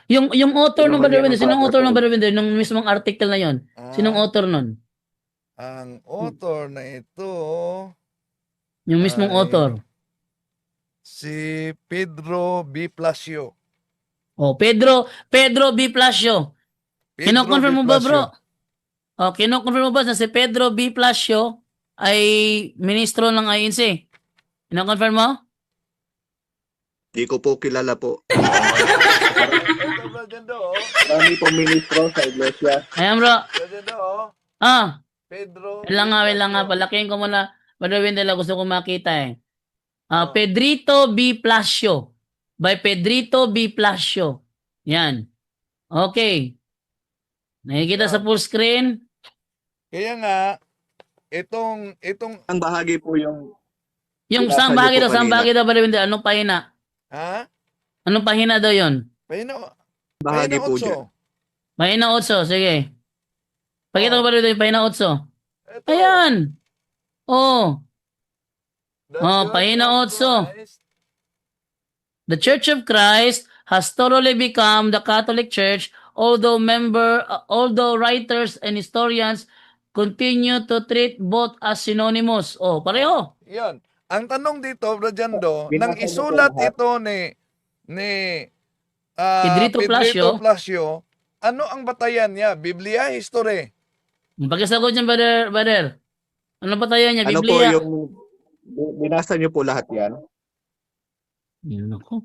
Yung author ng Ano Brother naman yan Wendell, ang sinong author cover ng po? Brother Wendell, nung mismong article na yon? Sinong author nun? Ang author na ito Yung mismong ay author. si Pedro B. Plasio. Oh, Pedro B. Plasio. Pedro Kino-confirm B. mo ba, Plasio. bro? Oh, kino-confirm mo ba na si Pedro B. Plasio ay ministro ng INC? Kino-confirm mo? Di ko po kilala po. Ito, Brad Jando, oh. Marami pong ministro sa iglesia. Ayan, bro. Brad Jando, oh. Ah, Pedro wait lang nga, wait lang nga. Plasio. Palakihin ko muna. Brother Wendell, gusto ko makita eh. Oh. Pedrito B. Plasio. By Pedrito B. Plasio. Yan. Okay. Nakikita sa full screen? Kaya nga, itong Ang bahagi po yung Yung Binasa saan niyo bahagi po daw, saan kanina. bahagi daw, Brother Wendell? Anong pahina? ha? Anong pahina daw yon? Pahina, bahagi pahina po 8. dyan. Pahina 8, sige. Pakita ko ba rin yung pahina 8? Ito, Ayan! Oh, the Oh, Church pahina of 8. Christ. the Church of Christ has thoroughly become the Catholic Church, although writers and historians continue to treat both as synonymous. Oh, pareho. Yan. Ang tanong dito, Brad Jando, Binasa nang niyo po isulat lahat. ito ni Pedrito Plasio. Plasio, ano ang batayan niya? Biblia, history. Pagkasagot niyan, brother. Ano ba tayo niya? Ano po Biblia. yung binasa niyo po lahat yan? Yun ako.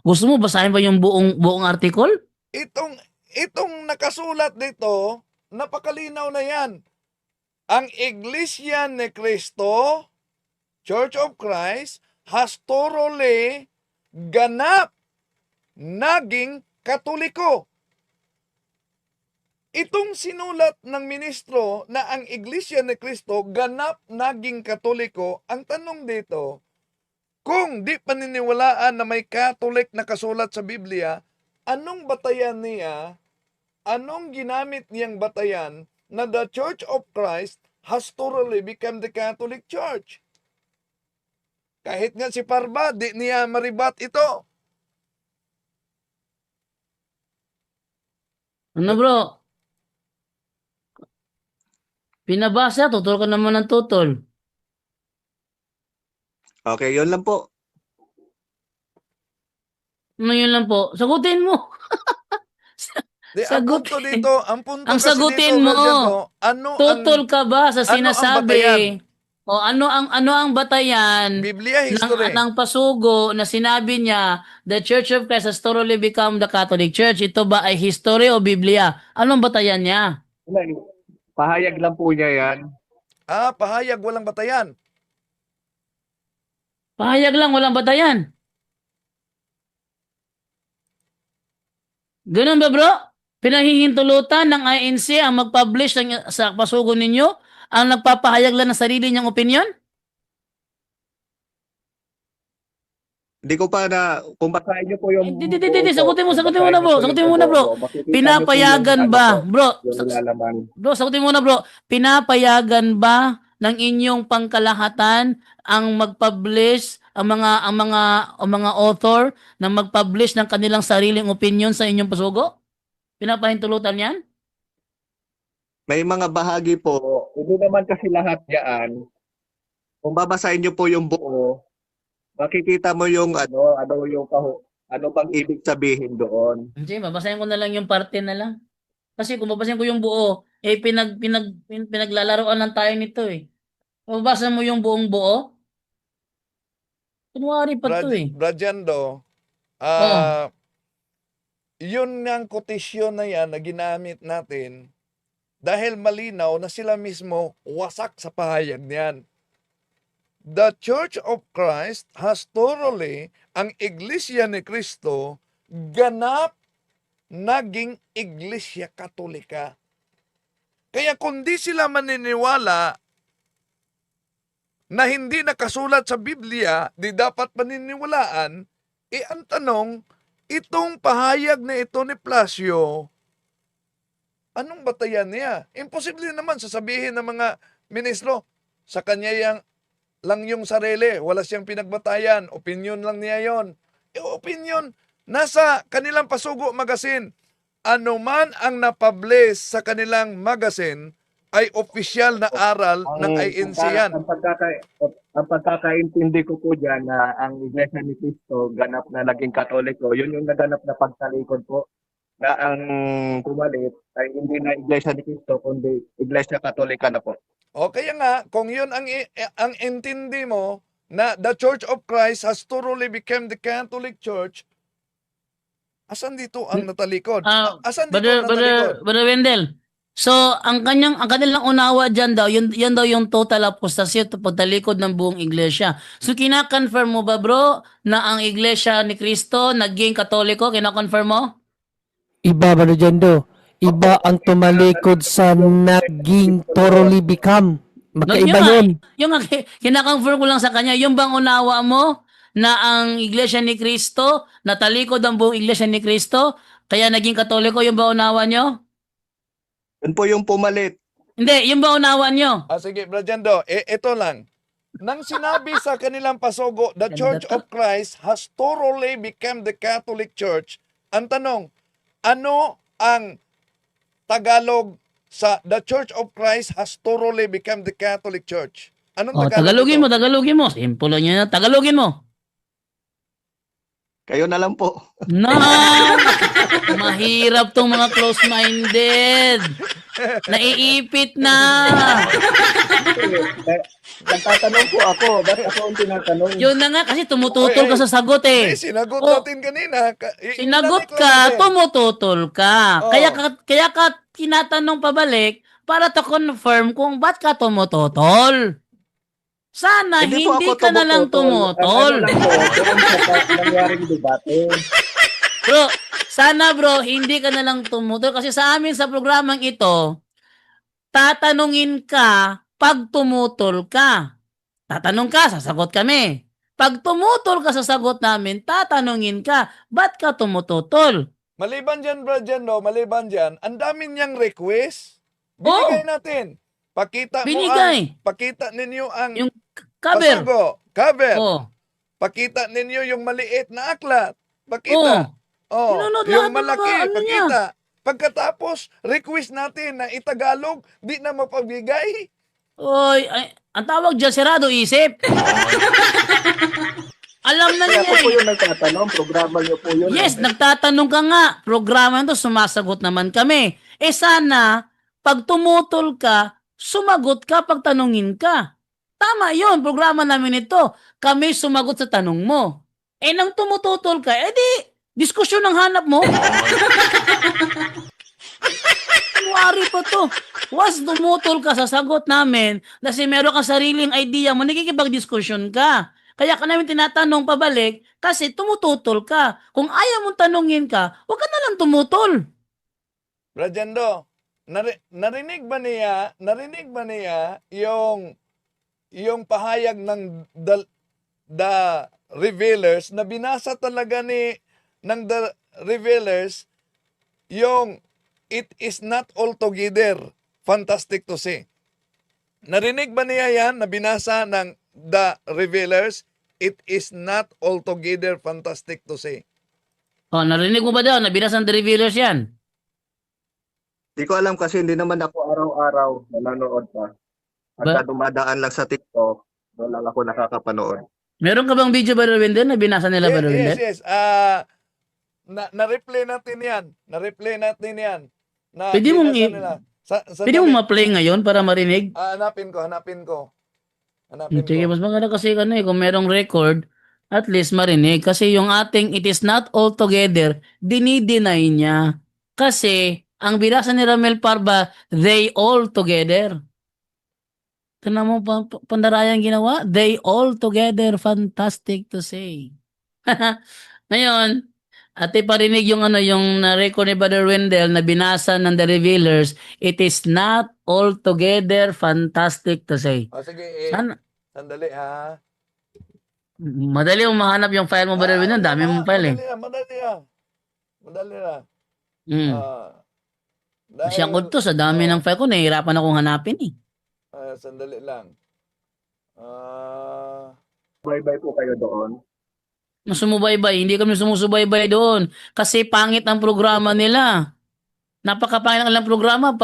Gusto mo basahin ba yung buong article? Itong nakasulat dito, napakalinaw na yan. Ang Iglesia ni Cristo, Church of Christ, has thoroughly ganap naging Katoliko. Itong sinulat ng ministro na ang Iglesia ni Cristo ganap naging Katoliko, ang tanong dito, kung di paniniwalaan na may Catholic na kasulat sa Biblia, anong batayan niya, anong ginamit niyang batayan na the Church of Christ has thoroughly become the Catholic Church? Kahit nga si Parba, di niya maribat ito. Ano bro? Pinabasa, tutol ka naman ng tutol. Okay, yun lang po. Ano yun lang po? Sagutin mo. Ang Sagutin. punto dito, ang punto Ang kasi sagutin dito, mo. Brad Jando, ano Tutol ang ka ba sa ano ang sinasabi? batayan? O ano ang batayan Biblia, history? ng pasugo na sinabi niya, the Church of Christ has thoroughly become the Catholic Church. Ito ba ay history o Biblia? Anong batayan niya? Pahayag lang po niya yan. Pahayag, walang batayan. Pahayag lang, walang batayan. Ganun ba bro? Pinahihintulutan ng INC ang mag-publish sa pasugo ninyo ang nagpapahayag lang ng sarili niyang opinion? Hindi ko pa na, kung basahin niyo po yung... Hindi. Sagutin mo na bro. Sagutin mo na bro. Pinapayagan ba? Bro, Yung lalaman. bro, sagutin mo na bro. Pinapayagan ba ng inyong pangkalahatan ang mag-publish ang mga author na mag-publish ng kanilang sariling opinion sa inyong pasugo? Pinapahintulutan 'yan? May mga bahagi po, hindi naman kasi lahat yan. Kung babasahin niyo po yung buo, makikita mo yung ano bang ibig sabihin doon. Hindi, babasahin ko na lang yung parte na lang. Kasi kung babasahin ko yung buo, pinaglalaroan lang tayo nito eh. Mabasa mo yung buong buo? Kunwari pa to eh. Brad Jando, Oo. yun ng kotisyon na yan na ginamit natin dahil malinaw na sila mismo wasak sa pahayag niyan. The Church of Christ has thoroughly, ang Iglesia ni Cristo, ganap naging Iglesia Katolika. Kaya kung di sila maniniwala na hindi nakasulat sa Biblia, di dapat paniniwalaan, ang tanong, itong pahayag na ito ni Plasio, anong batayan niya? Imposible naman sasabihin ng mga ministro, sa kanya lang yung sarili, wala siyang pinagbatayan, opinion lang niya yon. Opinion, nasa kanilang Pasugo Magazine, ano man ang napublish sa kanilang magazine, ay opisyal na aral ng INC yan. Ang pagkakaintindi ko po dyan na ang Iglesia ni Cristo ganap na naging Katoliko, yun yung naganap na pagtalikod po na ang pumalit ay hindi na Iglesia ni Cristo kundi Iglesia Katolika na po. O kaya nga, kung yun ang intindi mo, na the Church of Christ has thoroughly become the Catholic Church, asan dito ang natalikod? Asan dito ang natalikod? Brother Wendell, so ang kanilang unawa dyan daw, yan daw yung total apostasy at pagtalikod ng buong iglesia. So kina-confirm mo ba bro na ang iglesia ni Cristo naging Katoliko? Kina-confirm mo? Iba ba dyan do? Iba ang tumalikod sa naging thoroughly become. Magkaiba yun. Yung kina-confirm ko lang sa kanya, yung bang unawa mo na ang iglesia ni Cristo, natalikod ang buong iglesia ni Cristo, kaya naging Katoliko, yung ba unawa nyo? Yun po yung pumalit. Hindi, yung ba unawa nyo? Sige, Brajendo, ito lang. Nang sinabi sa kanilang pasugo, the Church of Christ has thoroughly become the Catholic Church. Ang tanong, ano ang Tagalog sa the Church of Christ has thoroughly become the Catholic Church? Anong Tagalogin ito? mo, Tagalogin mo. Simple lang yan. Tagalogin mo. Kayo na lang po. No! Mahirap tong mga close-minded. Naiipit na. Nagtatanong po ako. Ba't ako ang tinatanong? Yun na nga, kasi tumututol ka sa sagot eh. Sinagot Oh. natin kanina. Sinagot Inalik ka, lang natin. tumututol ka. Oh. Kaya ka tinatanong pabalik para to confirm kung ba't ka tumututol. Sana hindi po ako ka na lang tumutol. Ano lang po, doon sa nangyaring debate. Bro, sana bro, hindi ka na lang tumutol kasi sa amin sa programang ito, tatanungin ka pag tumutol ka. Tatanong ka, sasagot kami. Pag tumutol ka sa sagot namin, tatanungin ka, ba't ka tumututol? Maliban dyan, Brajendo, maliban dyan, ang dami niyang request. Binigay natin. Binigay. Pakita ninyo ang Yung cover. pasugo. Cover. Oh. Pakita ninyo yung maliit na aklat. Pakita. Sinunod lahat Yung ng malaki, mga ano pakita. Pagkatapos, request natin na itagalog, di na mapabigay. Oy, ang tawag dyan, sirado isip. Alam na Kaya niya ako po eh. yung nagtatanong. Programa niyo po yun. Yes, nagtatanong ka nga. Programa nito, sumasagot naman kami. Sana, pag tumutol ka, sumagot ka pag tanungin ka. Tama yun, programa namin ito. Kami sumagot sa tanong mo. Nang tumututol ka, di, diskusyon ang hanap mo. January pa to. Was tumutol ka sa sagot namin kasi meron kang sariling idea mo, nakikipag-diskusyon ka. Kaya ka namin tinatanong pabalik kasi tumututol ka. Kung ayaw mong tanungin ka, huwag ka na lang tumutol. Brajendo, narinig ba niya yung pahayag ng the Revealers na binasa talaga ng the Revealers yung it is not altogether fantastic to say. Narinig ba niya yan na binasa ng the Revealers? It is not altogether fantastic to say. Narinig mo ba daw na binasa ng The Revealers yan? Di ko alam kasi hindi naman ako araw-araw nanonood pa. Pagka dumadaan lang sa TikTok, wala ako nakakapanood. Meron ka bang video, Brother Wendell, na binasa nila, Brother Wendell? Yes. Na-replay natin yan. Na-replay natin yan. Na Pwede mong binasa nila. Pwede mo ma-play ngayon para marinig? Hanapin ko. Sige, mas maganda kasi kung merong record, at least marinig. Kasi yung ating it is not all together, dinideny niya. Kasi, ang binasa ni Ramel Parba, they all together. Tignan mo, pandarayang ginawa? They all together, fantastic to say. Ngayon, ate parinig yung yung na-record ni Brother Wendell na binasa ng The Revealers, it is not all together fantastic to say. Sige, sandali ha. Madali mo mahanap yung file mo, Brother Wendell. Dami mong file eh. Madali na. Kasi ako to, sa dami ng file ko, nahihirapan akong hanapin eh. Sandali lang. Bye-bye po kayo doon. Sumubaybay, hindi kami sumusubaybay doon. Kasi pangit ang programa nila. Napakapangit ang ilang programa,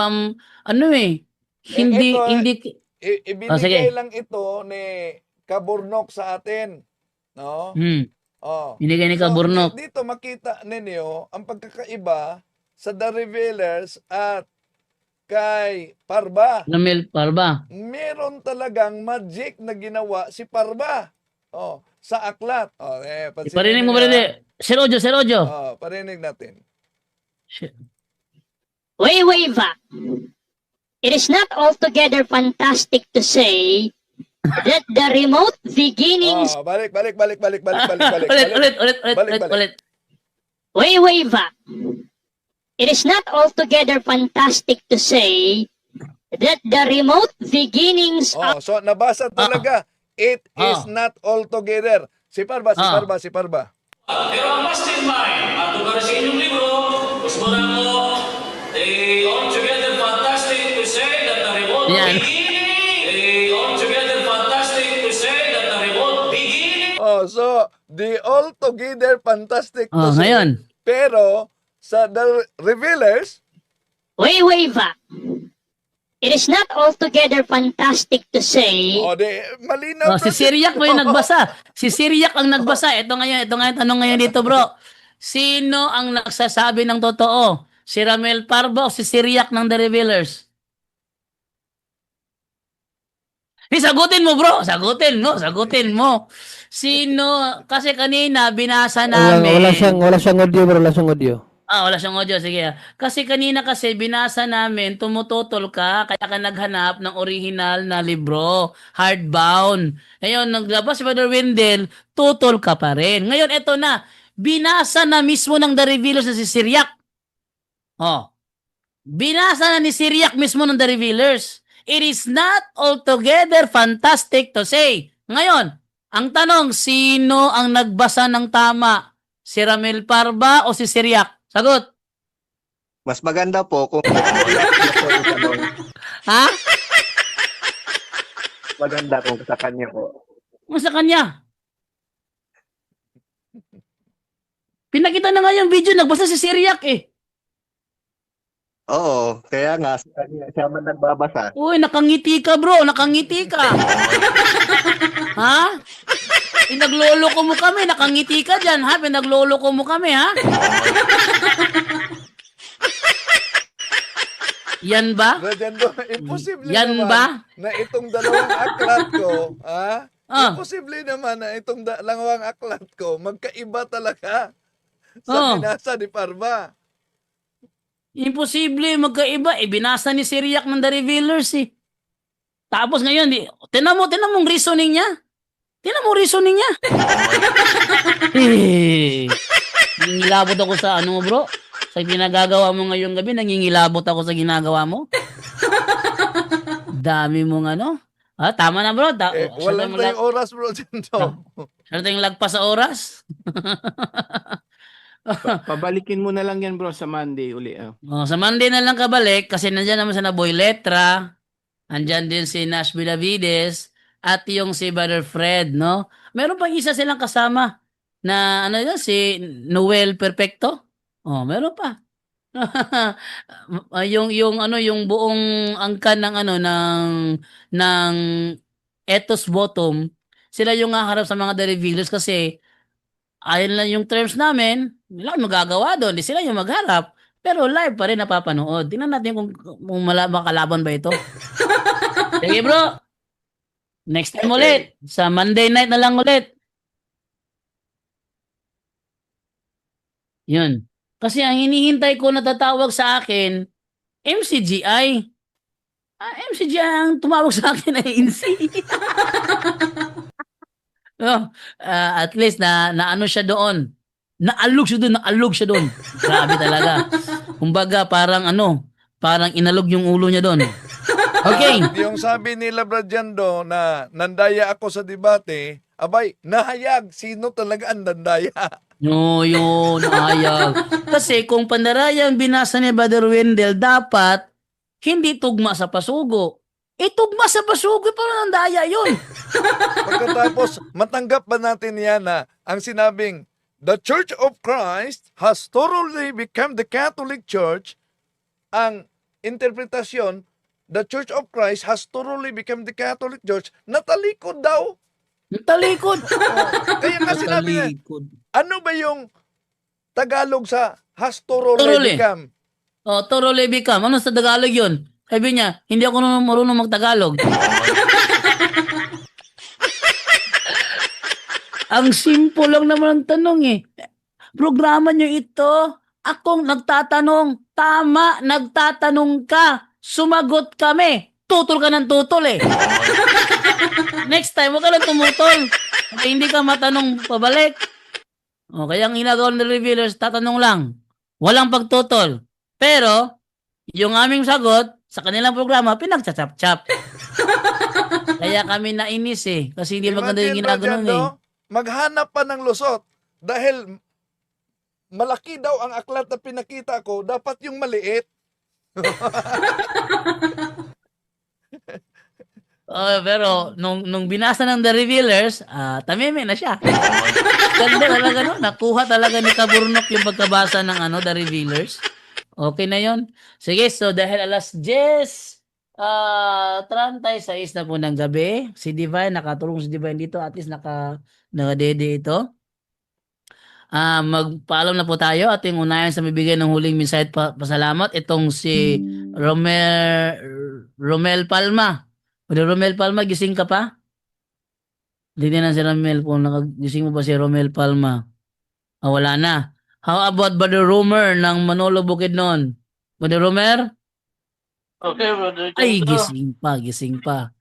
Hindi, ito, hindi, ibinigay sige. lang ito ni Kaburnok sa atin. No? Oh. Binigay ni So, Kaburnok. dito makita ninyo ang pagkakaiba sa The Revealers at kay Parba. Ramel Parba. Meron talagang magic na ginawa si Parba. Oh, sa aklat. Oh, pansinin Iparinig mo nila. ba rin? Sir Ojo. Oh, parinig natin. Way back. It is not altogether fantastic to say that the remote beginnings Oh, balik. Balik. Ulit. way back. It is not altogether fantastic to say that the remote beginnings Oh, so nabasa talaga. It is not all together. Si Parba. Pero ang mastermind at lugar sa inyong libro, gusto na mo, altogether fantastic to say that the remote Yan. beginning, altogether fantastic to say that the remote beginning, Oh, so the all together fantastic to say. Ngayon. Pero sa The Revealers, way back. It is not altogether fantastic to say oh, malinaw. Si Siriak mo yung nagbasa. Si Siriak ang nagbasa. Ito ngayon tanong ngayon dito, bro. Sino ang nagsasabi ng totoo? Si Ramel Parba o si Siriak ng The Revealers? Sagutin mo, bro. Sagutin mo. Sino? Kasi kanina binasa namin. Wala siyang audio, bro. Wala siyang audio. Wala siyang audio. Sige. Kasi kanina binasa namin, tumututol ka, kaya ka naghanap ng original na libro, hardbound. Ngayon, naglabas si Brother Wendell, tutol ka pa rin. Ngayon, eto na. Binasa na mismo ng The Revealers na si Siriak. Binasa na ni Siriak mismo ng The Revealers. It is not altogether fantastic to say. Ngayon, ang tanong, sino ang nagbasa ng tama? Si Ramel Parba o si Siriak? Sagot. Mas maganda po kung Ha? maganda kung sa kanya po. Kung sa kanya? Pinakita na nga yung video, nagbasa si Siriak eh. Oo, kaya nga sa kanya siya man nagbabasa. Uy, nakangiti ka bro, nakangiti ka. Ha? Pinagloloko mo kami, nakangiti ka dyan ha? Pinagloloko mo kami ha? Yan ba? Rajando, imposible Yan naman ba? na itong dalawang aklat ko, ha? Ah. Imposible naman na itong dalawang aklat ko magkaiba talaga Oh. sa binasa ni Parba. Imposible magkaiba. Binasa ni Siriak ng The Revealers eh. Tapos ngayon, tinan mo ang reasoning niya. Nangingilabot ako sa ano mo bro. Sa ginagagawa mo ngayong gabi, nangingilabot ako sa ginagawa mo. Dami mong ano. Tama na bro. Wala tayong oras bro dyan to. Ano tayong lagpas sa oras? Pabalikin mo na lang yan bro sa Monday uli. Sa Monday na lang kabalik kasi nandiyan naman sa Naboy Letra. Andyan din si Nash Benavides at yung si Brother Fred, no? Meron pang isa silang kasama na ano yun, si Noel Perfecto. Meron pa. yung buong angkan ng ano ng ethos bottom, sila yung haharap sa mga The Revealers kasi ayun lang yung terms namin, wala magagawa doon, di sila yung magharap. Pero live pa rin napapanood. Tingnan natin kung makalaban ba ito. Sige bro. Next time ulit. Sa Monday night na lang ulit. Yun. Kasi ang hinihintay ko na tatawag sa akin, MCGI. MCGI ang tumawag sa akin ay INC. At least na ano siya doon. Naalog siya doon. Grabe talaga. Kumbaga parang inalog yung ulo niya doon. Okay. Yung sabi nila Bradyando na nandaya ako sa debate, abay, nahayag. Sino talaga ang nandaya? Yun, nahayag. Kasi kung pandarayang binasa ni Brother Wendell, dapat hindi tugma sa pasugo. Tugma sa pasugo, parang nandaya yun. Pagkatapos, matanggap ba natin yan na ang sinabing, the Church of Christ has thoroughly become the Catholic Church, ang interpretasyon, the Church of Christ has thoroughly become the Catholic Church, natalikod daw. Talikod. Kaya nga sinabi niya, Talikod. ano ba yung Tagalog sa has thoroughly Thoroughly. become? Oh, thoroughly become. Ano sa Tagalog yun? Sabi niya, hindi ako marunong mag-Tagalog. Ang simple lang naman ang tanong eh. Programa niyo ito. Akong nagtatanong. Tama, nagtatanong ka. Sumagot kami. Tutol ka ng tutol eh. Next time, huwag ka lang tumutol. Kaya hindi ka matanong pabalik. O, kaya ang ginagawa ng revealers, tatanong lang. Walang pagtutol. Pero, yung aming sagot, sa kanilang programa, pinagtsachap-chap. Kaya kami nainis eh. Kasi hindi maganda yung Imagine, ginagawa Brad eh. Jando, maghanap pa ng lusot dahil malaki daw ang aklat na pinakita ko, dapat yung maliit. Pero nung binasa ng The Revealers, tameme na siya. Ganda talaga no? Nakuha talaga ni Kaburnok yung pagkabasa ng The Revealers. Okay na yon. Sige, so dahil alas 10:36 na po ng gabi, si Divine, nakatulong si Divine dito, at least nakadede ito. Magpaalam na po tayo at yung unayan sa mabigay ng huling mensahe at pasalamat, itong si Romel Palma. Romel Palma, gising ka pa? Hindi na si Romel po. Gising mo ba si Romel Palma? Wala na. How about Brother Romer ng Manolo Bukidnon? Brother Romer? Okay, Brother Ay, Jando. gising pa.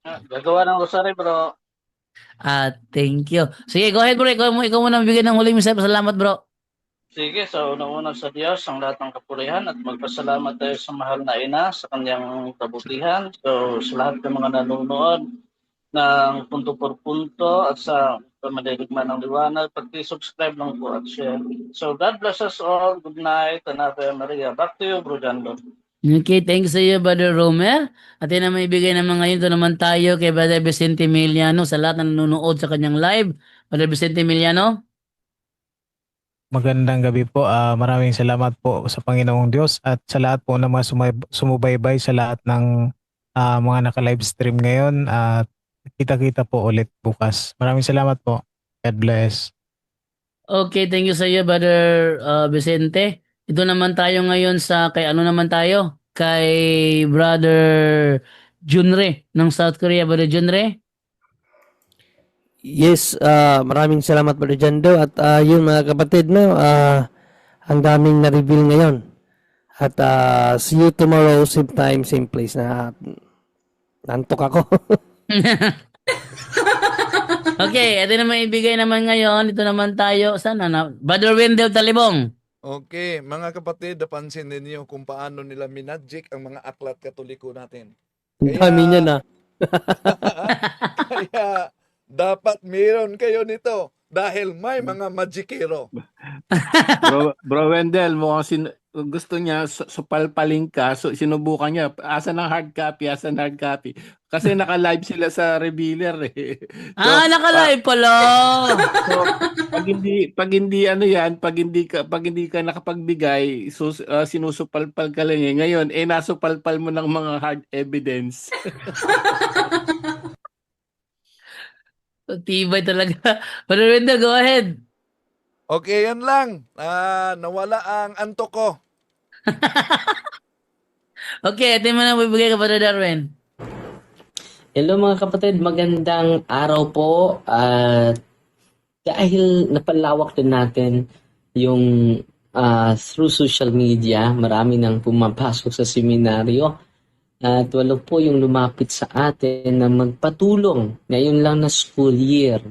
Gagawa ng rosary, bro. Thank you. Sige, go ahead bro. Ikaw muna magbigay ng huling mensahe. Salamat bro. Sige, sa unang-una sa Diyos, ang lahat ng kapurihan at magpasalamat tayo sa mahal na ina sa kanyang kabutihan. So, sa lahat ng mga nanonood ng punto por punto at sa pamadaligman ng liwanag, pag-subscribe lang po at share. So, God bless us all. Good night and Ave Maria. Back to you, Bro Jando. Okay, thanks sa iyo, Brother Romer. At yun naman ibigay naman ngayon, ito naman tayo kay Brother Vicente Emiliano sa lahat na nanonood sa kanyang live. Brother Vicente Emiliano? Magandang gabi po. Maraming salamat po sa Panginoong Diyos at sa lahat po ng mga sumubaybay sa lahat ng mga naka-live stream ngayon at kita-kita po ulit bukas. Maraming salamat po. God bless. Okay, thank you sa iyo, Brother Vicente. Ito naman tayo ngayon kay ano naman tayo? Kay Brother Junre ng South Korea. Brother Junre? Yes, maraming salamat Brother Jando at yun mga kapatid no, ang daming na-reveal ngayon. At see you tomorrow, same time, same place na nantok ako. Okay, ito naman ibigay naman ngayon. Ito naman tayo, sana na? Brother Wendell Talibong. Okay, mga kapatid, napansin ninyo kung paano nila minagic ang mga aklat katoliko natin. Ang dami niya na. Kaya dapat meron kayo nito dahil may mga magikero. Bro Wendell, mukhang gusto niya supalpaling ka, so sinubukan niya. Asan ang hard copy? Kasi naka-live sila sa Revealer eh. Naka-live pala. So, pag hindi nakapagbigay, sinusupalpal ka lang eh. Ngayon, nasupalpal mo ng mga hard evidence. Tibay talaga. Brother Wendell, go ahead. Okay, yan lang. Nawala ang antok ko. Okay, ito mo na bibigay ka, Brother Darwin. Hello mga kapatid, magandang araw po. At dahil napalawak din natin yung through social media, marami nang pumapasok sa seminaryo. At walo po yung lumapit sa atin na magpatulong ngayon lang na school year.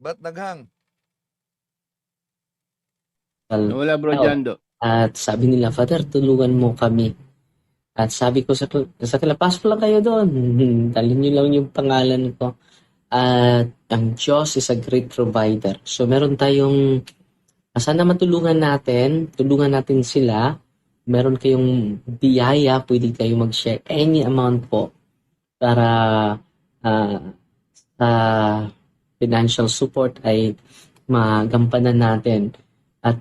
Ba't naghang? Wala Bro Jando. At sabi nila, Father, tulungan mo kami. At sabi ko sa kanila, pasok lang kayo doon. Dalhin nyo lang yung pangalan ko. At ang Diyos is a great provider. So meron tayong, sana matulungan natin sila. Meron kayong biyaya, pwede kayo mag-share any amount po para sa financial support ay magampanan natin at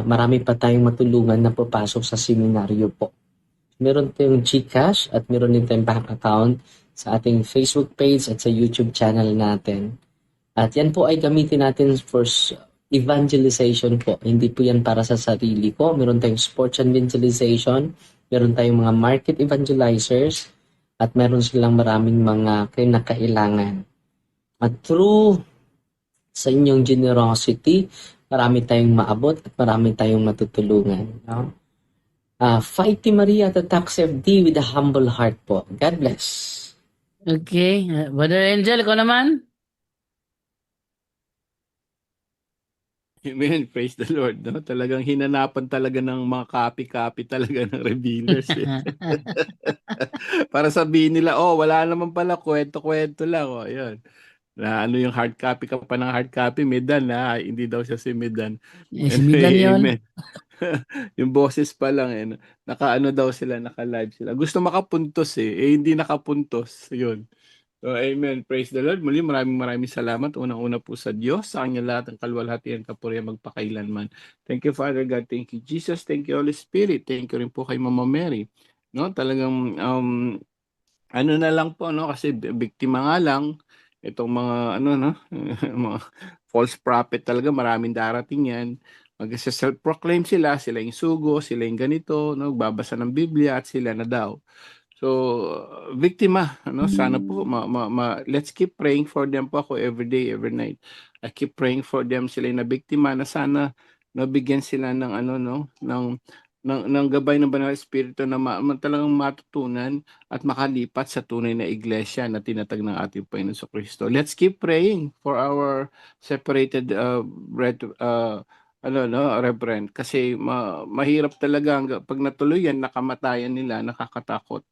marami pa tayong matulungan na papasok sa seminaryo po. Meron tayong GCash at meron din tayong bank account sa ating Facebook page at sa YouTube channel natin. At yan po ay gamitin natin for evangelization po. Hindi po yan para sa sarili ko. Meron tayong sports evangelization, meron tayong mga market evangelizers, at meron silang maraming mga kinakailangan. At through sa inyong generosity, marami tayong maabot at marami tayong matutulungan. No? Fighty Maria at the Tax FD with a humble heart po. God bless. Okay. Brother Angel, ikaw naman? Amen. Praise the Lord. No? Talagang hinanapan talaga ng mga copy-copy talaga ng revealers. Para sabihin nila, oh, wala naman pala, kwento-kwento lang. Oh, yun. Na ano yung hard copy ka pa ng hard copy, Medan na, hindi daw siya si Medan. Si Midan yun. Amen. Yung boses pa lang, naka-ano daw sila, naka-live sila. Gusto makapuntos hindi nakapuntos. Yun. So, amen. Praise the Lord. Muli, maraming salamat. Unang-una po sa Diyos, sa kanya lahat ng kalwalhatian, kapurihan, magpakailanman. Thank you, Father God. Thank you, Jesus. Thank you, Holy Spirit. Thank you rin po kay Mama Mary. No, talagang, ano na lang po, no, kasi biktima nga lang, itong mga, mga false prophet talaga, maraming darating yan. Mag-self-proclaim sila yung sugo, sila yung ganito, no, babasa ng Biblia at sila na daw. So, biktima, sana po, let's keep praying for them po ako every day, every night. I keep praying for them, sila yung nabiktima, na sana nabigyan sila ng ng gabay ng Banal na Espiritu na talagang matutunan at makalipat sa tunay na iglesia na tinatag ng ating Panginoon sa Kristo. Let's keep praying for our separated Reverend, kasi mahirap talaga pag natuloy yan, nakamatayan nila, nakakatakot.